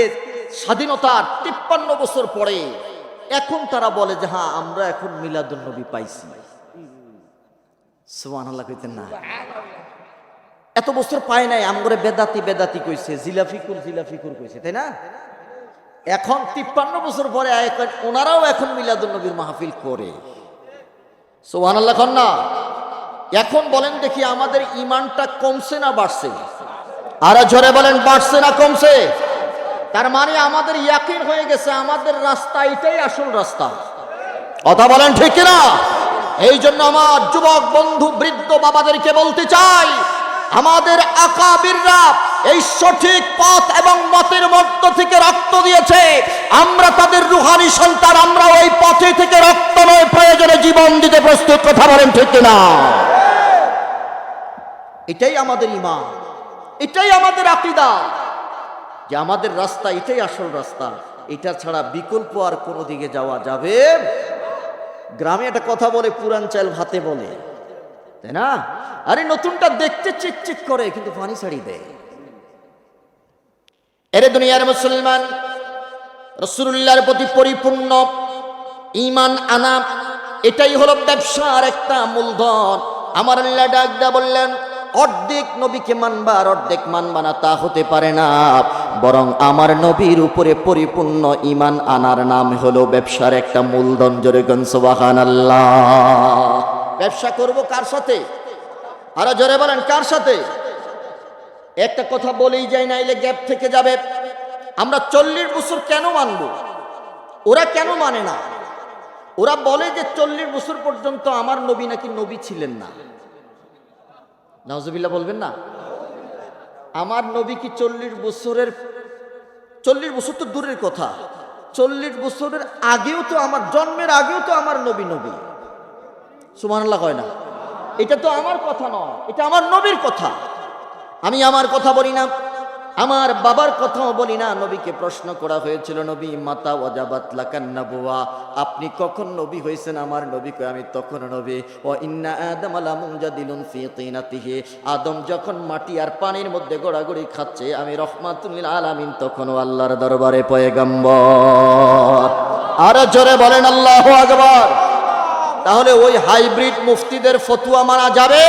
স্বাধীনতার 53 বছর পরে এখন তারা বলে যে হ্যাঁ, আমরা এখন মিলাদুন নবী পাইছি। সুবহানাল্লাহ কইতেন না? এত বছর পায় নাই, আমগরে বেদাতি বেদাতি কইছে, জিলাফিকুর জিলাফিকুর কইছে, তাই না? এখন 53 বছর পরে ওনারাও এখন মিলাদুন নবীর মাহফিল করে। সুবহানাল্লাহ কন না? এখন বলেন দেখি, আমাদের ঈমানটা কমছে না বাড়ছে? আর জোরে বলেন, বাড়ছে না কমছে? তার মানে আমাদের ইয়াকিন হয়ে গেছে আমাদের রাস্তা এটাই আসল রাস্তা। কথা বলেন ঠিক না? এই জন্য আমার যুবক বন্ধু বৃদ্ধ বাবাদেরকে বলতে চাই, আমাদের আকাবিররা এই সঠিক পথ এবং মতের মধ্য থেকে রক্ত দিয়েছে, আমরা তাদের রুহানি সন্তান, আমরা ওই পথে থেকে রক্ত নয়, প্রয়োজনে জীবন দিতে প্রস্তুত। কথা বলেন ঠিক না? এটাই আমাদের ঈমান, এটাই আমাদের আকীদা, যে আমাদের রাস্তা এটাই আসল রাস্তা, এটা ছাড়া বিকল্প আর কোনো দিকে যাওয়া যাবে। গ্রামে একটা কথা বলে, পুরান চাল ভাতে বলে, তাই না? আরে নতুনটা দেখতে চিকচিক করে কিন্তু পানি ছাড়ি দেয়। এরে দুনিয়ার মুসলমান, রাসূলুল্লাহর প্রতি পরিপূর্ণ ঈমান আনা, এটাই হলো ব্যবসার একটা মূলধন। আমার আল্লাহ ডাক দা বললেন, অর্ধেক নবীকে মানবা আর অর্ধেক মানবা না, তা হতে পারে না। বরং আমার নবীর উপরে পরিপূর্ণ ঈমান আনার নাম হলো ব্যবসার একটা মূলধন। জোরে কোন সুবহানাল্লাহ। ব্যবসা করব কার সাথে? আরো জোরে বলেন, কার সাথে? একটা কথা বলেই যায়, নাইলে গ্যাপ থেকে যাবে। আমরা 40 বছর কেন মানব? ওরা কেন মানে না? ওরা বলে যে 40 বছর পর্যন্ত আমার নবী নাকি নবী ছিলেন না। নাউজুবিল্লাহ বলবেন না? আমার নবী কি 40 বছর তো দূরের কথা, 40 বছরের আগেও তো, আমার জন্মের আগেও তো আমার নবী নবী। সুবহানাল্লাহ কয় না? এটা তো আমার কথা নয়, এটা আমার নবীর কথা। আমি আমার কথা বলি না, আমার বাবার কথাও বলি না। নবীকে প্রশ্ন করা হয়েছিল, নবী মাতা ওয়াজাবাত লাকান নাবুয়া, আপনি কখন নবী হয়েছেন? আমার নবী কয়, আমি তখন নবী। ও ইন্না আদম লামুনজাদিলুন ফি তিনাতিহি, আদম যখন মাটি আর পানির মধ্যে গড়াগড়ি খাচ্ছে, আমি রহমাতুল লিল আলামিন তখনও আল্লাহর দরবারে পয়গম্বর। আর জোরে বলেন আল্লাহু আকবার। তাহলে ওই হাইব্রিড মুফতিদের ফতোয়া মানা যাবে?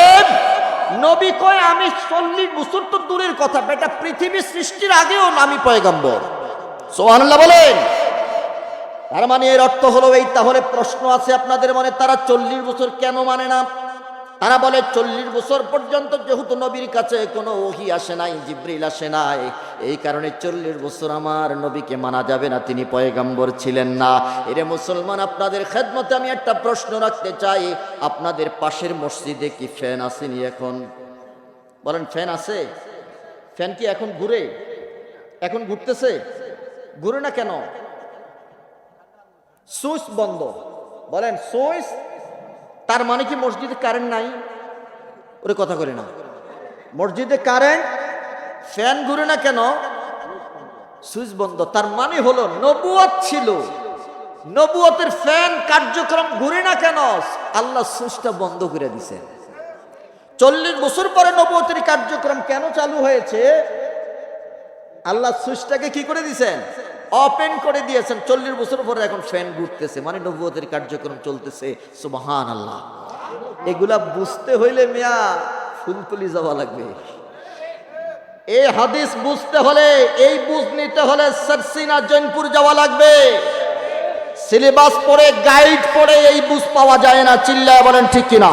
নবী কয় আমি 40 বছর তো দূরের কথা, বেটা পৃথিবী সৃষ্টির আগেও আমি পয়গম্বর। সুবহানাল্লাহ বলেন। তার মানে এর অর্থ হলো এই, তাহলে প্রশ্ন আছে আপনাদের মনে, তারা 40 বছর কেন মানে না? তারা বলে 40 বছর পর্যন্ত যেহেতু নবীর কাছে কোনো ওহী আসে নাই, জিবরিল আসে নাই, এই কারণে 40 বছর আমার নবীকে মানা যাবে না, তিনি পয়গম্বর ছিলেন না। এরে মুসলমান, আপনাদের খেদমতে আমি একটা প্রশ্ন রাখতে চাই, আপনাদের পাশের মসজিদে কি ফ্যান আসেনি এখন? বলেন, ফ্যান আছে? ফ্যান কি এখন ঘুরে? এখন ঘুরতেছে? ঘুরে না কেন? সুইচ বন্ধ। বলেন, সুইচ। তার মানে কি মসজিদে কারেন্ট নাই? ওরে কথা করে না। মসজিদে কারেন্ট, ফ্যান ঘুরে না কেন? সুইচ বন্ধ। তার মানে হলো নবুয়ত ছিল, নবুয়তের ফ্যান কার্যক্রম ঘুরে না কেন? আল্লাহ সুইচটা বন্ধ করে দিয়েছেন। 40 বছর পরে নবুয়তের কার্যক্রম কেন চালু হয়েছে? আল্লাহ সুইচটাকে কি করে দিয়েছেন? ওপেন করে দিয়েছেন। 40 বছর পরে এখন ফ্যান ঘুরতেছে, মানে নবুয়তের কার্যক্রম চলতেছে। সুবহানাল্লাহ। এগুলা বুঝতে হইলে মিয়া ফুলতলি যাওয়া লাগবে। এই হাদিস বুঝতে হলে, এই বুঝ নিতে হলে সারসিনা জৈনপুর যাওয়া লাগবে। সিলেবাস পড়ে, গাইড পড়ে এই বুঝ পাওয়া যায় না। চিল্লায় বলেন ঠিক কিনা?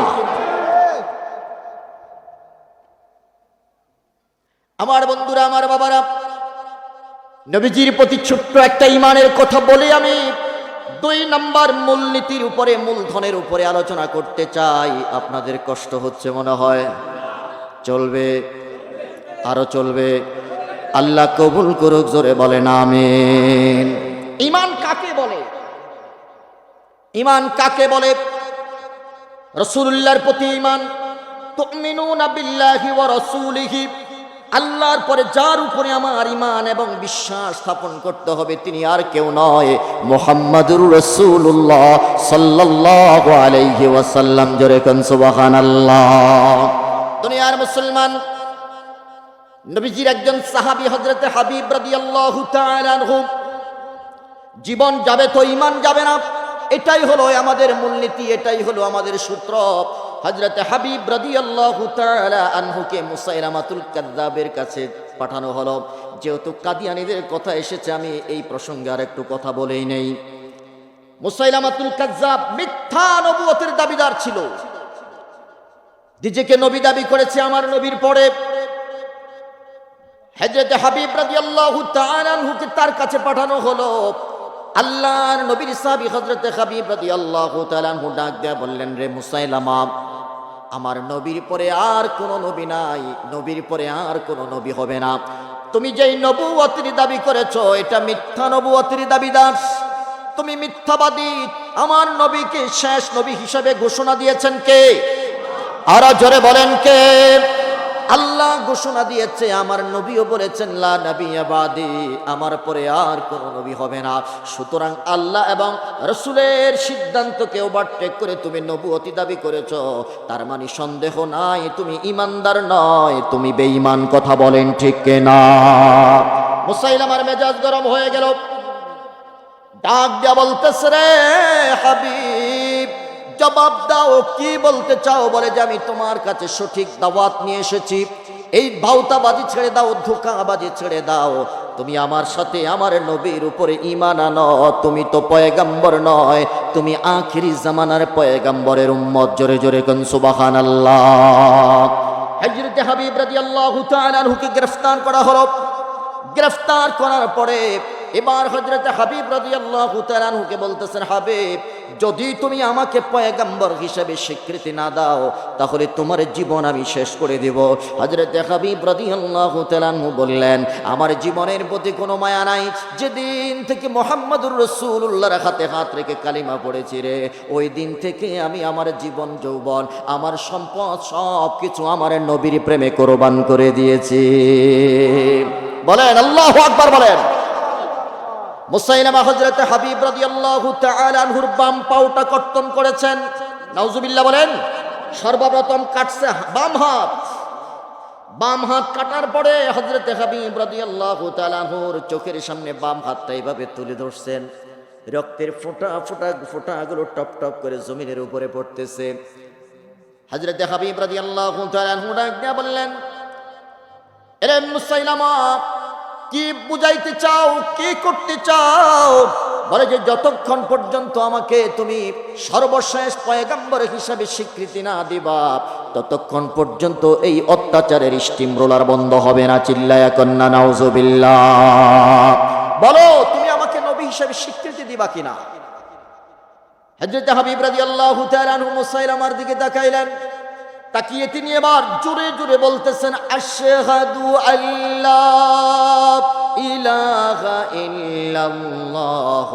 আমার বন্ধুরা, আমার বাবারা, নবীজির প্রতি ছোট্ট একটা ইমানের কথা বলে আমি 2 নম্বর মূলনীতির উপরে, মূলধনের উপরে আলোচনা করতে চাই। আপনাদের কষ্ট হচ্ছে মনে হয়? চলবে, আরো চলবে। আল্লাহ কবুল করুক। জোরে বলেন আমিন। ঈমান কাকে বলে? ঈমান কাকে বলে? রাসূলুল্লাহর প্রতি ঈমান, তুমিনুনা বিল্লাহি ওয়া রাসূলিহি, আল্লাহর পরে যার উপরে আমার ঈমান এবং বিশ্বাস স্থাপন করতে হবে, তিনি আর কেউ নয়, মুহাম্মাদুর রাসূলুল্লাহ সাল্লাল্লাহু আলাইহি ওয়াসাল্লাম। জোরে কোন সুবহানাল্লাহ। দুনিয়ার মুসলমান, নবীজির একজন সাহাবী হযরতে হাবিব রাদিয়াল্লাহু তাআলা আনহু, জীবন যাবে তো ঈমান যাবে না। এটাই হলো আমাদের মূলনীতি, এটাই হলো আমাদের সূত্র। হযরতে হাবিব রাদিয়াল্লাহু তাআলা আনহুকে মুসাইলামাতুল কাযযাবের কাছে পাঠানো হলো। যেহেতু কাদিয়ানীদের কথা এসেছে, আমি এই প্রসঙ্গে আর একটু কথা বলেই নেই। মুসাইলামাতুল কাযযাব মিথ্যা নবুয়তের দাবিদার ছিল, নিজেকে নবী দাবি করেছে আমার নবীর পরে। হযরতে হাবিব রাদিয়াল্লাহু তাআলা আনহুকে তার কাছে পাঠানো হলো। আল্লাহর নবীর সাহাবী হযরতে হাবিব রাদিয়াল্লাহু তাআলা আনহু ডাক দিয়ে বললেন, রে মুসাইলামা, আমার নবীর পরে আর কোনো নবী নাই, নবীর পরে আর কোনো নবী হবে না। তুমি যেই নবুয়তের দাবি করেছো, এটা মিথ্যা নবুয়তের দাবিদার, তুমি মিথ্যাবাদী। আমার নবীকে শেষ নবী হিসেবে ঘোষণা দিয়েছেন কে? আর জোরে বলেন কে? আল্লাহ ঘোষণা দিয়েছে, আমার নবীও বলেছেন লা নবিয়্যা বাদি, আমার পরে আর কোনো নবী হবে না। সুতরাং আল্লাহ এবং রাসূলের সিদ্ধান্তকে ওভারটেক করে তুমি নবুয়তি দাবি করেছো, তার মানে সন্দেহ নাই তুমি ঈমানদার নয়, তুমি বেঈমান। কথা বলেন ঠিক কিনা? মুসাইলামার মেজাজ গরম হয়ে গেল, ডাক দিয়া বলতেছে, রে হাবিব জবাব দাও, কি বলতে চাও? বলে যে আমি তোমার কাছে সঠিক দাওয়াত নিয়ে এসেছি, এই ভাউতাবাজি ছেড়ে দাও, ধোঁকাবাজি ছেড়ে দাও, তুমি আমার সাথে আমার নবীর উপরে ঈমান আনো। তুমি তো পয়গম্বর নয়, তুমি আখিরি জামানার পয়গম্বরের উম্মত। জোরে জোরে কোন সুবহানাল্লাহ। হযরত হাবিব রাদিয়াল্লাহু তাআলা আনহুকে গ্রেফতার করা হলো। গ্রেফতার করার পরে এবার হযরত হাবিব রাদিয়াল্লাহু তাআলা আনহুকে বলতেছেন, হাবিব যদি তুমি আমাকে পয়গম্বর হিসেবে স্বীকৃতি না দাও, তাহলে তোমার জীবন আমি শেষ করে দেব। হযরত হাবিব রাদিয়াল্লাহু তাআলা আনহু বললেন, আমার জীবনের প্রতি কোনো মায়া নাই, যেদিন থেকে মুহাম্মদুর রাসূলুল্লাহর হাতে হাত রেখে কালিমা পড়েছি রে, ওই দিন থেকে আমি আমার জীবন যৌবন, আমার সম্পদ সব কিছু আমার নবীর প্রেমে কোরবান করে দিয়েছি। বলেন আল্লাহু আকবার। বলেন মুসাইলামা হযরত হাবিব রাদিয়াল্লাহু তাআলা আনহুর বাম পাওটা কর্তন করেছেন। নাউজুবিল্লাহ বলেন। সর্বপ্রথম কাটছে বাম হাত কাটার পরে হযরত হাবিব রাদিয়াল্লাহু তাআলা আনহুর চোখের সামনে বাম হাতটা এইভাবে তুলে ধরছেন, রক্তের ফোঁটাগুলো টপ টপ করে জমিনের উপরে পড়তেছে। হযরত হাবিব রাদিয়াল্লাহু তাআলা আনহু ডাক দিয়ে বললেন, এরে মুসাইলামা, কি বুঝাইতে চাও, কি করতে চাও? বলে যে যতক্ষণ পর্যন্ত আমাকে তুমি সর্বশেষ পয়গম্বর হিসাবে স্বীকৃতি না দিবা, ততক্ষণ পর্যন্ত এই অত্যাচারের স্টিম রোলার বন্ধ হবে না। চিল্লায়া কন্না নাউজুবিল্লাহ। বলো তুমি আমাকে নবী হিসাবে স্বীকৃতি দিবা কিনা? হযরত হাবিব রাদিয়াল্লাহু তাআলা আনহু মুসাইলামার দিকে তাকাইলেন, তাকিয়ে তিনি এবার জোরে জোরে বলতেছেন, আশহাদু আল্লা ইলাহা ইল্লাল্লাহ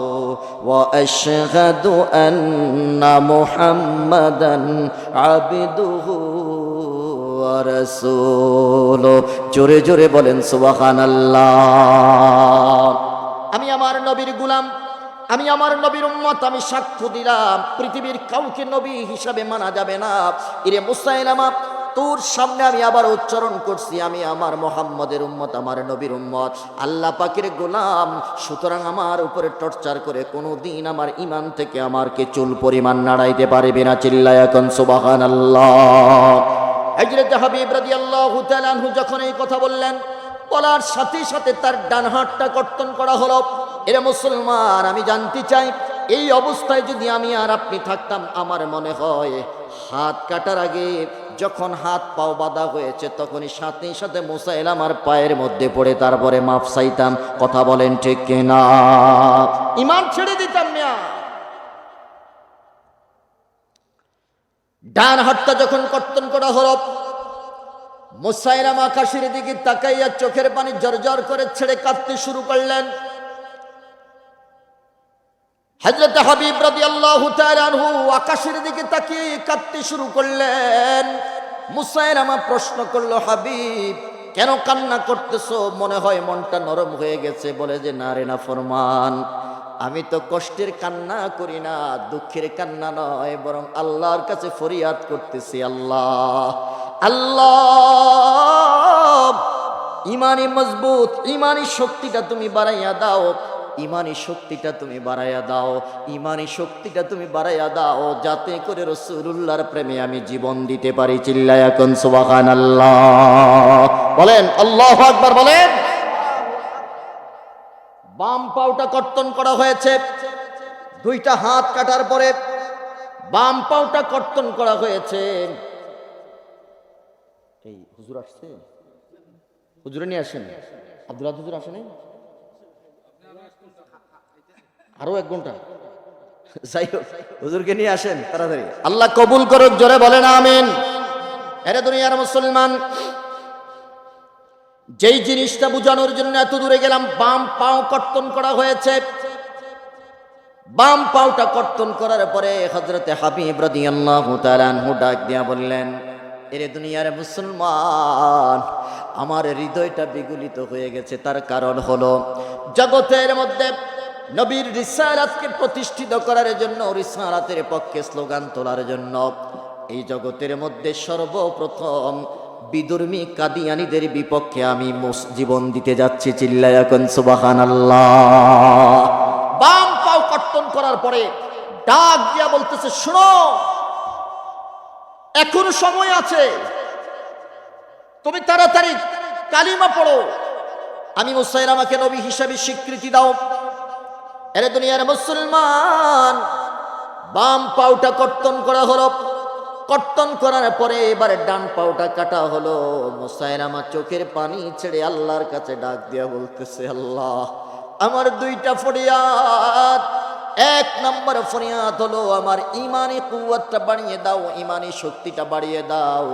ওয়া আশহাদু আন্না মুহাম্মাদান আবদুহু ওয়া রাসূলুহু। জোরে জোরে বলেন সুবহানাল্লাহ। আমি আমার নবীর গোলাম, আমি আমার নবীর উম্মত, আমি সাক্ষ্য দিলাম পৃথিবীর কাউকে নবী হিসাবে মানা যাবে না। ইরে মুসাইলামা, তোর সামনে আমি আবার উচ্চারণ করছি, আমি আমার মুহাম্মদের উম্মত, আমার নবীর উম্মত, আল্লাহ পাকের গোলাম। সুতরাং আমার উপরে টর্চার করে কোনোদিন আমার ঈমান থেকে আমাকে চুল পরিমাণ নাড়াইতে পারবে না। চিল্লায়া কোন সুবহানাল্লাহ। হযরত হাবিব রাদিয়াল্লাহু তাআলা আনহু যখন এই কথা বললেন, বলার সাথে সাথে তার ডান হাতটা কর্তন করা হলো। এরা মুসলমান, আমি জানতে চাই এই অবস্থায় যদি আমি আর আপনি থাকতাম, আমার মনে হয় হাত কাটার আগে যখন হাত পাও বাঁধা হয়েছে, তখনই সাথে সাথে মুসাইলামার পায়ের মধ্যে পড়ে তারপরে মাফ চাইতাম। কথা বলেন ঠিক কিনা? ঈমান ছেড়ে দিতাম না। ডান হাতটা যখন কর্তন করা হলো, মুসাইলামা আকাশের দিকে তাকাইয়া চোখের পানি জর্জর করে ছেড়ে কাঁদতে শুরু করলেন। হযরত হাবিব রাদিয়াল্লাহু তাআলা আনহু আকাশের দিকে তাকিয়ে কাঁদতে শুরু করলেন। মুসাইলামা প্রশ্ন করলো, হাবিব কেন কান্না করতেছো? মনে হয় মনটা নরম হয়ে গেছে। বলে যে না রে নাফরমান, আমি তো কষ্টের কান্না করি না, দুঃখের কান্না নয়, বরং আল্লাহর কাছে ফরিয়াদ করতেছি, আল্লাহ আল্লাহ ইমানি মজবুত, ইমানি শক্তিটা তুমি বাড়াইয়া দাও, ইমানি শক্তিটা তুমি বাড়াইয়া দাও, ইমানি শক্তিটা তুমি বাড়াইয়া দাও, যাতে করে রাসূলুল্লাহর প্রেমে আমি জীবন দিতে পারি। চিল্লায়া কোন সুবহানাল্লাহ। বলেন আল্লাহু আকবার। বলেন। বাম পাওটা কর্তন করা হয়েছে, দুইটা হাত কাটার পরে বাম পাওটা কর্তন করা হয়েছে। এই হুজুর আসছে, হুজুরে নিয়ে আসেন। আব্দুল্লাহ হুজুর আসেন, আরো 1 ঘন্টা। যাই হোক, হুজুরকে নিয়ে আসেন তাড়াতাড়ি। আল্লাহ কবুল করুক। জোরে বলেন আমিন। এরে দুনিয়ার মুসলমান, যেই জিনিসটা বুঝানোর জন্য এত দূরে গেলাম, বাম পাও কর্তন করা হয়েছে। বাম পাওটা কর্তন করার পরে হযরতে হাবিব রাদিয়াল্লাহু তাআলা আনহু ডাক দিয়া বললেন, এরে দুনিয়ার মুসলমান, আমার হৃদয়টা বিগলিত হয়ে গেছে। তার কারণ হলো জগতের মধ্যে নবীর রিসালাতকে প্রতিষ্ঠিত করার জন্য, রিসালাতের পক্ষে স্লোগান তোলার জন্য এই জগতের মধ্যে সর্বপ্রথম বিধর্মী কাদিয়ানীদের বিপক্ষে আমি জীবন দিতে যাচ্ছি। চিল্লায়া কোন সুবহানাল্লাহ। বাম পাও কর্তন করার পরে ডাক দিয়া বলতেছে, শোনো, এখনো সময় আছে, তুমি তাড়াতাড়ি কালিমা পড়ো, আমি মুসাইলামাকে নবী হিসাবে স্বীকৃতি দাও। এরে দুনিয়ার মুসলমান, বাম পাউটা কর্তন করা হলো। কর্তন করার পরে এবারে ডান পাউটা কাটা হলো। মুসাইলামা চোখের পানি ছেড়ে আল্লাহর কাছে ডাক দিয়া বলতেছে, আল্লাহ, আমার দুইটা ফরিয়াদ। এক নম্বর ফরিয়াদ হলো আমার ইমানি কুওয়াতটা বাড়িয়ে দাও, ইমানি শক্তিটা বাড়িয়ে দাও।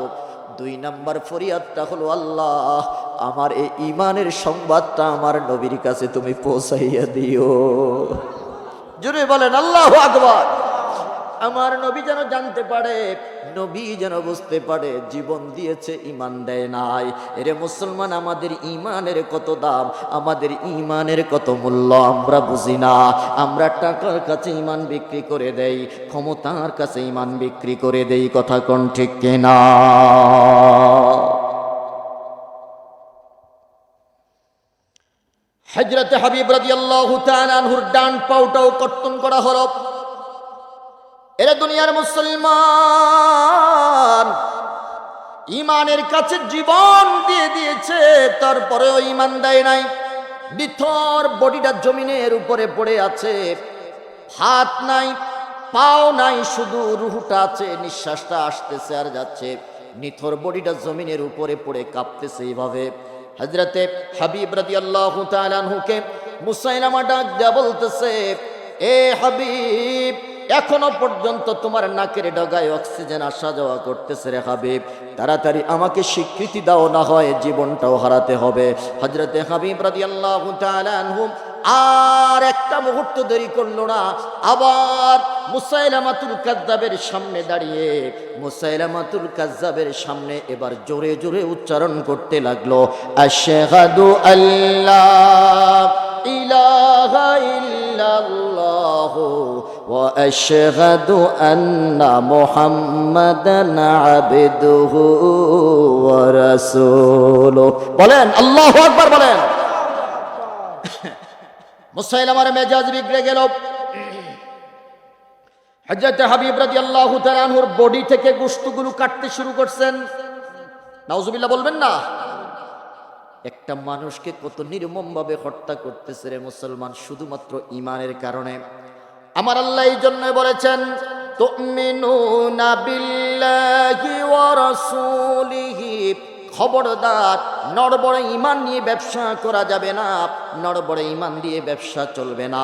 দুই নম্বর ফরিয়াদটা হলো, আল্লাহ, আমার এই ইমানের সংবাদটা আমার নবীর কাছে তুমি পৌঁছাইয়া দিও। জোরে বলেন আল্লাহু আকবার। আমার নবী যেন জানতে পারে, নবী যেন বুঝতে পারে জীবন দিয়েছে, ইমান দেয় নাই। এরে মুসলমান, আমাদের ইমানের কত দাম, আমাদের ইমানের কত মূল্য আমরা বুঝি না। আমরা টাকার কাছে ইমান বিক্রি করে দেই, ক্ষমতার কাছে ইমান বিক্রি করে দেই। কথা কোন ঠিক কিনা? হযরত হাবিব রাদিয়াল্লাহু তাআলা আনহুর ডান পাউটাও কর্তন করা হলো। এরা দুনিয়ার মুসলমান, ইমানের কাছে জীবন দিয়ে দিয়েছে, তারপরেও ইমান দেয় নাই। নিথর বডিটা জমিনের উপরে পড়ে আছে, হাত নাই, পাও নাই, শুধু রুহটা আছে, নিঃশ্বাসটা আসতেছে আর যাচ্ছে। নিথর বডিটা জমিনের উপরে পড়ে কাঁপতেছে। এইভাবে হযরতে হাবিব রাদিয়াল্লাহু তাআলা আনহুকে মুসাইলামা ডাক দেয়া বলতেছে, এ হাবিব, এখনো পর্যন্ত তোমার নাকের ডগায় অক্সিজেন আসা যাওয়া করতেছে রে হাবিব, তাড়াতাড়ি আমাকে স্বীকৃতি দাও, না হয় জীবনটাও হারাতে হবে। হযরতে হাবিব রাদিয়াল্লাহু তাআলা আনহু আর একটা মুহূর্ত দেরি করলো না, আবার মুসাইলামাতুল কাযযাবের সামনে দাঁড়িয়ে মুসাইলামাতুল কাযযাবের সামনে এবার জোরে জোরে উচ্চারণ করতে লাগলো, আশহাদু আল্লাহ ইলাহা ইল্লাল্লাহু ওয়া আশহাদু আন্না মুহাম্মাদান আবদুহু ওয়া রাসূলুহু। বলেন আল্লাহু আকবার, বলেন। মুসাইলামার মেজাজ বিগড়ে গেল। হযরত হাবিব রাদিয়াল্লাহু তাআলা আনহুর বডি থেকে গোশতগুলো কাটতে শুরু করছেন। নাউজুবিল্লাহ বলবেন না? একটা মানুষকে কত নির্মমভাবে হত্যা করতেছে রে মুসলমান, শুধুমাত্র ইমানের কারণে। আমার আল্লাহ এই জন্য বলেছেন, তুমিনুনা বিল্লাহি ওয়া রাসূলিহি, খবরদার, নড়বড়ে ইমান নিয়ে ব্যবসা করা যাবে না, নড়বড়ে ইমান দিয়ে ব্যবসা চলবে না।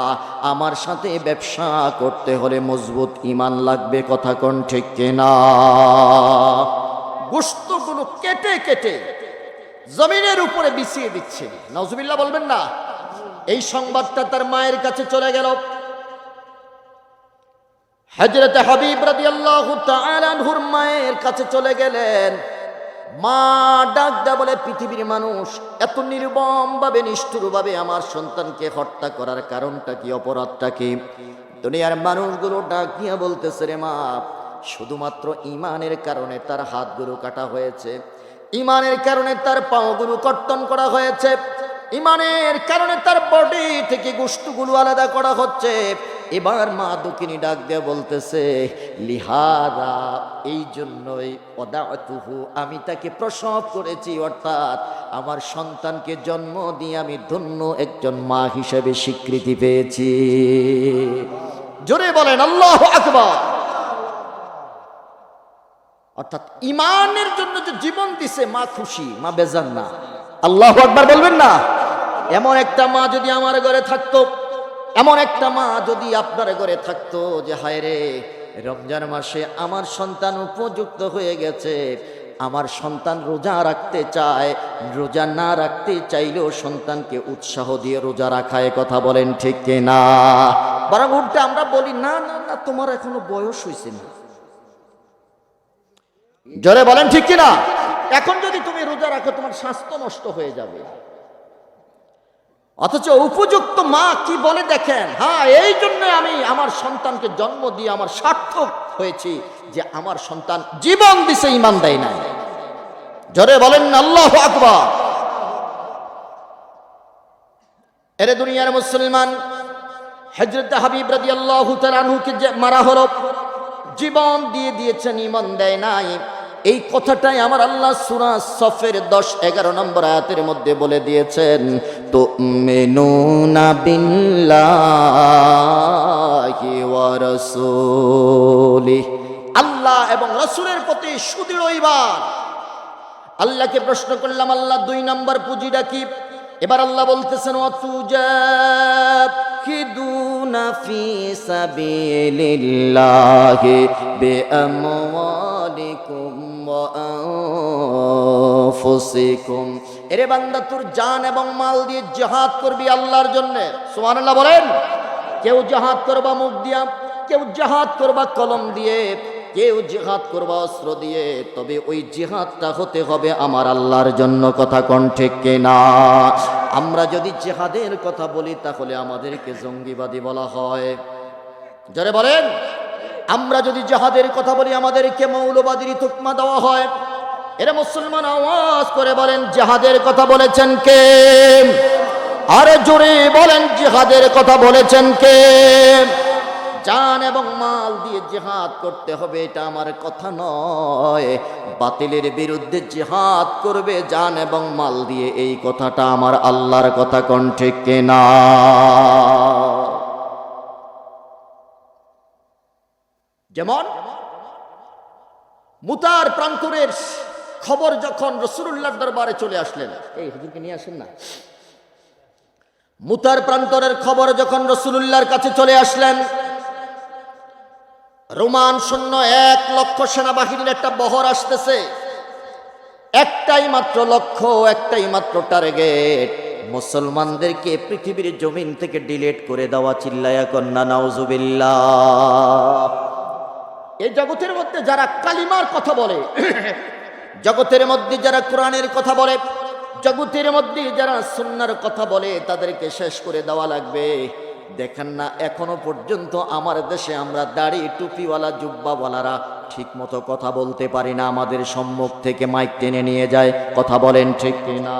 আমার সাথে ব্যবসা করতে হলে মজবুত ইমান লাগবে। কথা কোন ঠিক কিনা? গোশতগুলো কেটে কেটে জমিনের উপরে বিছিয়ে দিচ্ছে। নাউজুবিল্লাহ বলবেন না? এই সংবাদটা তার মায়ের কাছে চলে গেল। হযরত হাবিব রাদিয়াল্লাহু তাআলা আনহুর মায়ের কাছে চলে গেলেন। মা ডাক দেয়া বলে, পৃথিবীর মানুষ এত নির্মমভাবে, নিষ্ঠুরভাবে আমার সন্তানকে হত্যা করার কারণটা কি, অপরাধটা কি? দুনিয়ার মানুষগুলো ডাক দিয়া বলতেছে, রে মা, শুধুমাত্র ইমানের কারণে তার হাতগুলো কাটা হয়েছে, ইমানের কারণে তার পাগুলো কর্তন করা হয়েছে, ইমানের কারণে তার বডি থেকে গোশতগুলো আলাদা করা হচ্ছে। এবার মা দুঃখিনী ডাক দিয়ে বলতেছে, লিহাদা, এই জন্যই ওয়াদাতুহু, আমি তাকে প্রসব করেছি, অর্থাৎ আমার সন্তানকে জন্ম দিয়ে আমি ধন্য একজন মা হিসেবে স্বীকৃতি পেয়েছি। জোরে বলেন আল্লাহু আকবার। অর্থাৎ ইমানের জন্য যে জীবন দিছে, মা খুশি, মা বেজান না। আল্লাহু আকবার বলবেন না? এমন একটা মা যদি আমার ঘরে থাকতো, এমন একটা মা যদি আপনার ঘরে থাকতো, যে হায় রে, রমজান মাসে আমার সন্তান উপযুক্ত হয়ে গেছে, আমার সন্তান রোজা রাখতে চায়, রোজা না রাখতে চাইলেও সন্তানকে উৎসাহ দিয়ে রোজা রাখায়। কথা বলেন ঠিক কিনা? বরং উল্টা আমরা বলি, না না না, তোমার এখনো বয়স হয়েছে না। জোরে বলেন ঠিক কিনা? এখন যদি তুমি রোজা রাখো তোমার স্বাস্থ্য নষ্ট হয়ে যাবে। অথচ উপযুক্ত মা কি বলে দেখেন, হ্যাঁ এই জন্য আমি আমার সন্তানকে জন্ম দিয়ে আমার সার্থক হয়েছি যে আমার সন্তান জীবন দিছে, ঈমান দেয় না। জোরে বলেন আল্লাহু আকবার। এরে দুনিয়ার মুসলমান, হযরত হাবিব রাদিয়াল্লাহু তাআলা আনহুকে যে মারা হলো, জীবন দিয়ে দিয়েছেন, ঈমান দেয় নাই। এই কথাটাই আমার আল্লাহ সূরা সফের 10-11 নম্বর আয়াতের মধ্যে বলে দিয়েছেন, তুমিনুনা বিল্লাহি ওয়া রাসূলিহি, আল্লাহ এবং রাসূলের প্রতি সুদৃঢ় ঈমান। আল্লাহকে প্রশ্ন করলাম, আল্লাহ 2 নম্বর পুঁজিটা কি? এবার আল্লাহ বলতেছেন, ওয়াতুজাহিদুনা ফি সাবিলিল্লাহি বিআমওয়ালিকুম ওয়া আনফুসিকুম। এরে বান্দা, তোর জান এবং মাল দিয়ে জিহাদ করবি আল্লাহর জন্য। সুবহানাল্লাহ বলেন। কেউ জিহাদ করবা মুখ দিয়া, কেউ জিহাদ করবা কলম দিয়ে, কেউ জিহাদ করবা অস্ত্র দিয়ে, তবে ওই জিহাদটা হতে হবে আমার আল্লাহর জন্য। কথা কোন ঠিক কিনা? আমরা যদি জিহাদের কথা বলি তাহলে আমাদেরকে জঙ্গিবাদী বলা হয়। যারা বলেন, আমরা যদি জিহাদের কথা বলি আমাদেরকে মৌলবাদীর তুকমা দেওয়া হয়। এরা মুসলমান আওয়াজ করে বলেন, জিহাদের কথা বলেছেন কে? আরে জোরে বলেন, জিহাদের কথা বলেছেন কে? জান এবং মাল দিয়ে জিহাদ করতে হবে, এটা আমার কথা নয়। বাতিলের বিরুদ্ধে জিহাদ করবে জান এবং মাল দিয়ে, এই কথাটা আমার আল্লাহর কথা। কোন ঠিক কিনা? যেমন মুতার প্রান্তরের খবর যখন রাসূলুল্লাহর দরবারে চলে আসলেন, এই হুজুরকে নিয়ে আসেন না। মুতার প্রান্তরের খবর যখন রাসূলুল্লাহর কাছে চলে আসলেন, রোমান সৈন্য 1 লক্ষ সেনাবাহিনীর একটা বহর আসতেছে। একটাই মাত্র লক্ষ্য, একটাই মাত্র টার্গেট, মুসলমানদেরকে পৃথিবীর জমিন থেকে ডিলিট করে দেওয়া। চিল্লায়া কন্না নাউজুবিল্লাহ। এই জগতের মধ্যে যারা কালিমার কথা বলে, জগতের মধ্যে যারা কোরআনের কথা বলে, জগতের মধ্যে যারা সুন্নাহর কথা বলে, তাদেরকে শেষ করে দেওয়া লাগবে। দেখেন না, এখনো পর্যন্ত আমার দেশে আমরা দাড়ি টুপিওয়ালা জুব্বাওয়ালারা ঠিক মতো কথা বলতে পারি না, আমাদের সম্মুখ থেকে মাইক টেনে নিয়ে যায়। কথা বলেন ঠিক কিনা?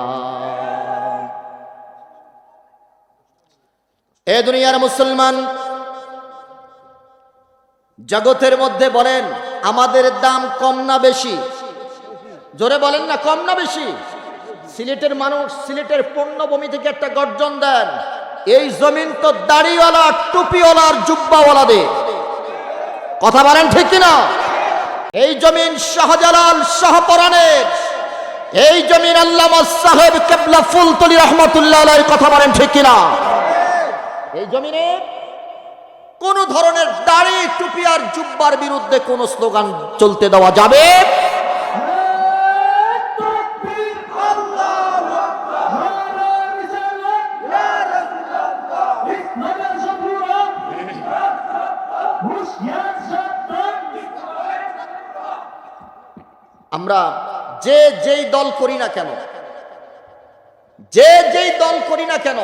এ দুনিয়ার মুসলমান, জগতের মধ্যে বলেন আমাদের দাম কম না বেশি? জোরে বলেন না, কম না বেশি? সিলেটের মানুষ সিলেটের পণ্যভূমি থেকে একটা গর্জন দেন, এই জমিন তো দাড়িওয়ালা টুপিওয়ালার জুব্বাওয়ালাদের। কথা বলেন ঠিক কিনা? এই জমিন শাহজালাল শাহপরানের, এই জমিন আল্লামা সাহেব কেবলা ফুলতলি রহমাতুল্লাহ আলাইহির। কথা বলেন ঠিক কিনা? এই জমিনে কোন ধরনের দাড়ি টুপি আর জুব্বার বিরুদ্ধে কোন স্লোগান চলতে দেওয়া যাবে? আমরা যেই দল করি না কেন, যেই দল করি না কেন,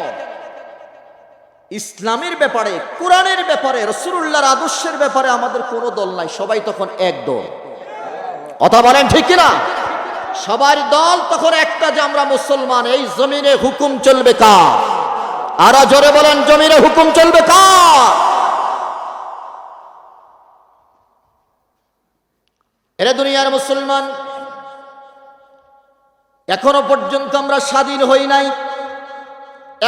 ইসলামের ব্যাপারে, কোরআনের ব্যাপারে, রাসূলুল্লাহর আদর্শের ব্যাপারে আমাদের কোনো দল নাই, সবাই তখন এক দল। কথা বলেন ঠিক কিনা? সবার দল তখন একটা, যে আমরা মুসলমান, এই জমিনে হুকুম চলবে কার? আরো জোরে বলেন, জমিনে হুকুম চলবে কার? এরে দুনিয়ার মুসলমান, এখনো পর্যন্ত আমরা স্বাধীন হই নাই,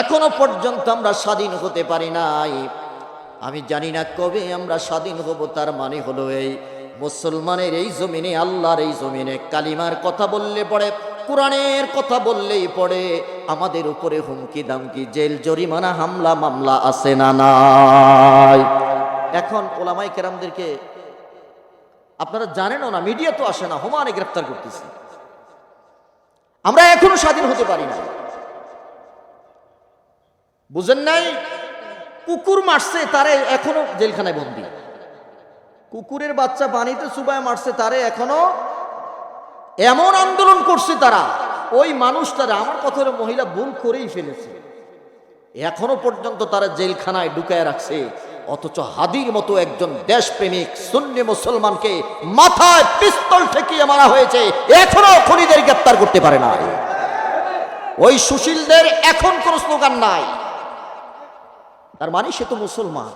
এখনো পর্যন্ত আমরা স্বাধীন হতে পারি নাই। আমি জানি না কবে আমরা স্বাধীন হব। তার মানে হলো এই মুসলমানের এই জমিনে, আল্লাহর এই জমিনে কালিমার কথা বললে পড়ে, কোরআনের কথা বললেই পড়ে আমাদের উপরে হুমকি দামকি, জেল জরিমানা, হামলা মামলা আছে না নাই? এখন ওলামায়ে কেরামদেরকে আপনারা জানেনও না, মিডিয়া তো আসে না, হুমানে গ্রেফতার করতেছে। আমরা এখনো স্বাধীন হতে পারি না। বুঝেন নাই? কুকুর মারছে তারে এখনো জেলখানায় বন্দি, কুকুরের বাচ্চা পানিতে চুবায় মারছে তারে এখনো এমন আন্দোলন করছে তারা, ওই মানুষটারা, আমার কথা হলো মহিলা ভুল করেই ফেলেছে, এখনো পর্যন্ত তারা জেলখানায় ঢুকায় রাখছে। অথচ হাদির মতো একজন দেশপ্রেমিক সুন্নি মুসলমানকে মাথায় পিস্তল ঠেকিয়ে মারা হয়েছে, এখনো খুনিদের গ্রেফতার করতে পারে না। ওই সুশীলদের এখন কোনো স্লোগান নাই, তার মানে সে তো মুসলমান।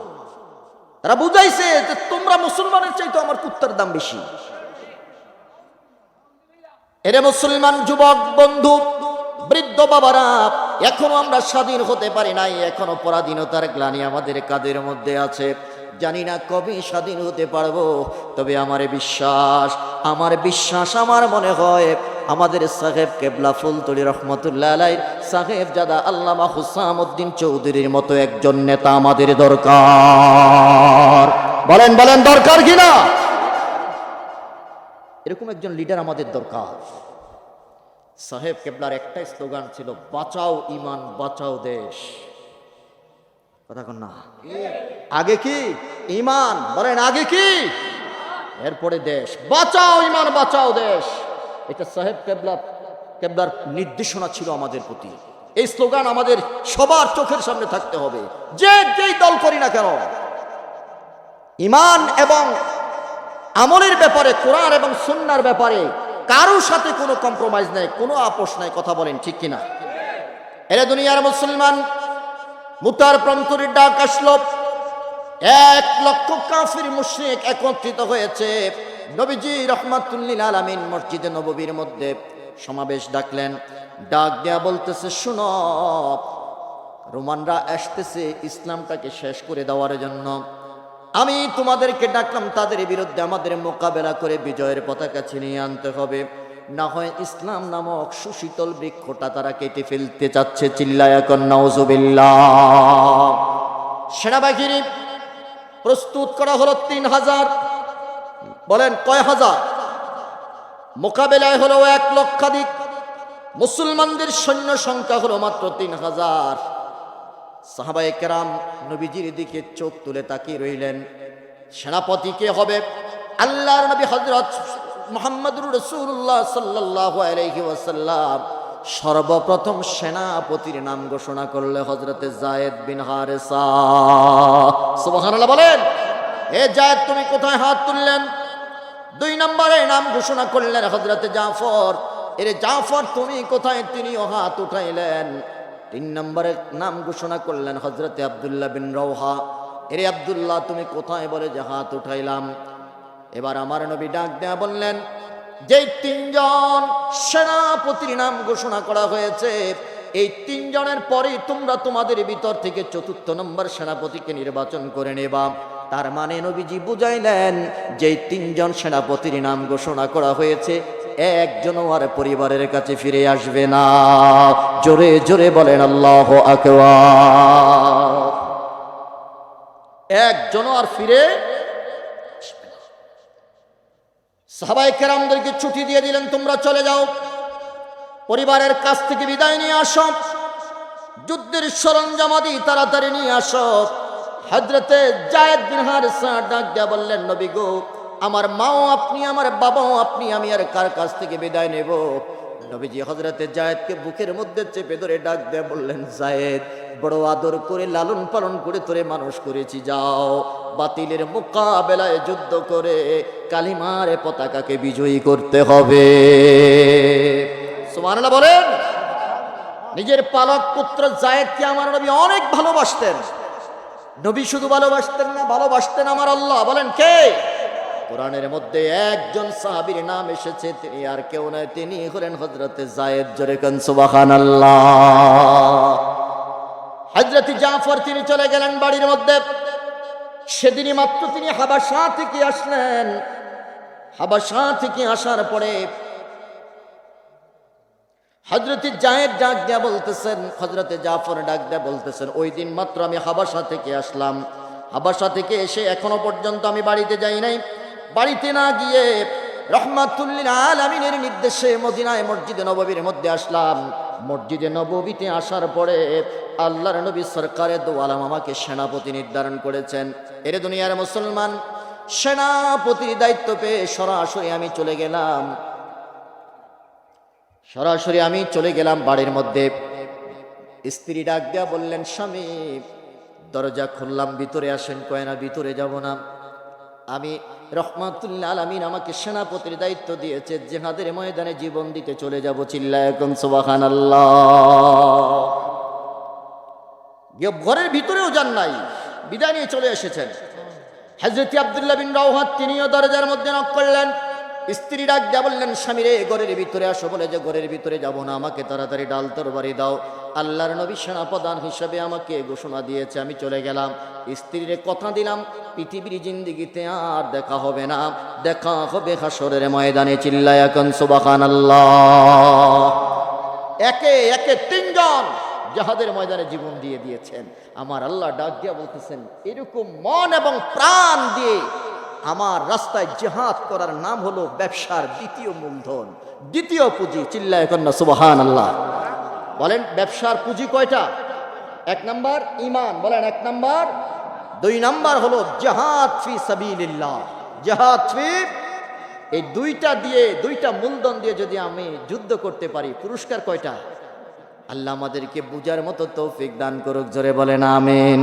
তারা বুঝাইছে যে তোমরা মুসলমানের চাইতে আমার কুত্তার দাম বেশি। এরে মুসলমান যুবক বন্ধু, বৃদ্ধ বাবারা, এখনো আমরা স্বাধীন হতে পারি নাই, এখনো পরাধীনতার গ্লানি আমাদের কাদের মধ্যে আছে। জানি না কবে স্বাধীন হতে পারবো, তবে আমার বিশ্বাস আমার মনে হয় আমাদের সাহেব কেবলা ফুলতলি রহমতুল্লাহ আলাইহির সাহেব জাদা আল্লামা হুসামউদ্দিন চৌধুরীর মতো একজন নেতা আমাদের দরকার। বলেন বলেন দরকার কিনা? এরকম একজন লিডার আমাদের দরকার। সাহেব কেবলার একটাই স্লোগান ছিল, বাঁচাও ইমান বাঁচাও দেশ। কথা কন না? আগে কি ইমান, বলেন আগে কি, এরপরে দেশ। বাঁচাও ইমান বাঁচাও দেশ, এটা সাহেব কেবলার নির্দেশনা ছিল আমাদের প্রতি। এই স্লোগান আমাদের সবার চোখের সামনে থাকতে হবে, যেই দল করি না কেন। ইমান এবং আমলের ব্যাপারে, কোরআন এবং সুন্নাহর ব্যাপারে কারোর সাথে কোনো কম্প্রোমাইজ নাই, কোনো আপোষ নাই। কথা বলেন ঠিক কিনা? এরা দুনিয়ার মুসলমান, মুতার প্রান্তরের ডাক আসলো, 1 লক্ষ কাফির মুশরিক একত্রিত হয়েছে। নবীজি রাহমাতুল্লিল আলামিন মসজিদে নববীর মধ্যে সমাবেশ ডাকলেন। ডাক দেয়া বলতেছে, শুনো, রোমানরা আসতেছে ইসলামটাকে শেষ করে দেওয়ার জন্য। আমি তোমাদেরকে ডাকলাম, তাদের বিরুদ্ধে আমাদের মোকাবেলা করে বিজয়ের পতাকা ছিনিয়ে আনতে হবে, না হয় ইসলাম নামক সুশীতল বৃক্ষটা তারা কেটে ফেলতে চাচ্ছে। চিল্লায়া কন নাউজুবিল্লাহ। সেনাবাহিনী প্রস্তুত করা হলো 3000। বলেন কয় হাজার? মোকাবেলায় হলো 1 লক্ষাধিক। মুসলমানদের সৈন্য সংখ্যা হলো মাত্র 3000। সাহাবায়ে কেরাম নবীজির দিকে চোখ তুলে তাকিয়ে রইলেন। সেনাপতি কে হবে? আল্লাহর নবী হযরত মুহাম্মদুর রাসূলুল্লাহ সাল্লাল্লাহু আলাইহি ওয়াসাল্লাম সর্বপ্রথম সেনাপতির নাম ঘোষণা করলে হযরতে যায়েদ বিন হারেসা। সুবহানাল্লাহ বলেন। এ যায়েদ তুমি কোথায়? হাত তুললেন। 2 নম্বরে নাম ঘোষণা করলেন হযরতে জাফর। এরে জাফর তুমি কোথায়? তিনিও হাত উঠাইলেন। 3 নম্বরে নাম ঘোষণা করলেন হযরতে আব্দুল্লাহ বিন রওহা। এরে আব্দুল্লাহ তুমি কোথায়? বলে যে হাত উঠাইলাম। এবার আমার নবী ডাক দেয়া বললেন, যেই 3 জন সেনাপতির নাম ঘোষণা করা হয়েছে, এই 3 জনের পরেই তোমরা তোমাদের ভিতর থেকে 4র্থ নম্বর সেনাপতিকে নির্বাচন করে নেবা। তার মানে নবীজি বুঝাইলেন, যেই 3 জন সেনাপতির নাম ঘোষণা করা হয়েছে, একজনও আর পরিবারের কাছে ফিরে আসবে না। জোরে জোরে বলেন আল্লাহু আকবার। একজনও আর ফিরে আসবে না। সাহাবায়ে কেরামদেরকে ছুটি দিয়ে দিলেন, তোমরা চলে যাও, পরিবারের কাছ থেকে বিদায় নিয়ে আসো, যুদ্ধের সরঞ্জামাদি তাড়াতাড়ি নিয়ে আসো। হযরতে যায়েদ বিন হারেসা ডাক দিয়া বললেন, নবী গো, আমার মাও আপনি, আমার বাবাও আপনি, আমি আর কার কাছ থেকে বিদায় নেব? নবীজি হযরতে যায়েদকে বুকের মধ্যে চেপে ধরে ডাক দিয়ে বললেন, যায়েদ, বড় আদর করে লালন পালন করে তোরে মানুষ করেছি, যাও বাতিলের মোকাবেলায় যুদ্ধ করে কালিমার পতাকাকে বিজয়ী করতে হবে। সুবহানাল্লাহ বলেন। নিজের পালক পুত্র যায়েদকে আমার নবী অনেক ভালোবাসতেন। নবী শুধু ভালোবাসতেন না, ভালোবাসতেন আমার আল্লাহ। বলেন কে? কোরআনের মধ্যে একজন সাহাবীর নাম এসেছে, তিনি আর কেউ নয়, তিনি হলেন হযরতে যায়েদ। জোরে কোন সুবহানাল্লাহ। হযরতে জাফর তিনি চলে গেলেন বাড়ির মধ্যে। সেদিনই মাত্র তিনি হাবাসা থেকে আসলেন। হাবাসা থেকে আসার পরে হযরতে যায়েদ ডাক দিয়া বলতেছেন, হযরতে জাফর ডাক দিয়া বলতেছেন, ওই দিন মাত্র আমি হাবাসা থেকে আসলাম। হাবাসা থেকে এসে এখনো পর্যন্ত আমি বাড়িতে যাই নাই। বাড়িতে না গিয়ে রহমাতুল্লিল আলামিনের নির্দেশে মদিনায় মসজিদে নববীর মধ্যে আসলাম। মসজিদে নববীতে আসার পরে আল্লাহর নবী সরকারে দো আলম আমাকে সেনাপতি নির্ধারণ করেছেন। এর দুনিয়ার মুসলমান, সেনাপতির দায়িত্ব পেয়ে সরাসরি আমি চলে গেলাম সরাসরি আমি চলে গেলাম বাড়ির মধ্যে। স্ত্রী ডাক দিয়া বললেন, স্বামী দরজা খুললাম, ভিতরে আসেন। কয় না, ভিতরে যাব না। আমি রহমাতুল্লাহ আলামিন আমাকে সেনাপতির দায়িত্ব দিয়েছে, জিহাদের ময়দানে জীবন দিতে চলে যাব। চিল্লায় এখন সুবহানাল্লাহ। ঘরের ভিতরেও যান নাই, বিদায় নিয়ে চলে এসেছেন। হযরত আব্দুল্লাহ বিন রাওহা তিনিও দরজার মধ্যে নক করলেন। স্ত্রী ডাক দিয়া বললেন, স্বামী রে ঘরের ভিতরে আসো। বলে যে ঘরের ভিতরে যাব না, আমাকে তাড়াতাড়ি ডাল তরবারি দাও। আল্লাহর নবী সেনাপ্রধান হিসাবে আমাকে ঘোষণা দিয়েছে, আমি চলে গেলাম। স্ত্রীরে কথা দিলাম, পৃথিবীর জিন্দেগিতে আর দেখা হবে না, দেখা হবে হাসরের ময়দানে। চিল্লায় এখন সুবহানাল্লাহ। একে একে তিনজন জিহাদের ময়দানে জীবন দিয়ে দিয়েছেন। আমার আল্লাহ ডাক দিয়া বলতেছেন, এরকম মন এবং প্রাণ দিয়ে আমার রাস্তায় জিহাদ করার নাম হলো ব্যবসার দ্বিতীয় মূলধন, দ্বিতীয় পুঁজি। চিল্লায় এখন না সুবহানাল্লাহ। বলেন ব্যবসার পুঁজি কয়টা? এক নাম্বার ঈমান, বলেন এক নাম্বার। দুই নাম্বার হলো জিহাদ ফি সাবিলিল্লাহ, জিহাদ ফি। এই দুইটা দিয়ে, দুইটা মূলধন দিয়ে যদি আমি যুদ্ধ করতে পারি, পুরস্কার কয়টা? আল্লাহ আমাদেরকে বুঝার মতো তৌফিক দান করুক, জোরে বলেন আমিন।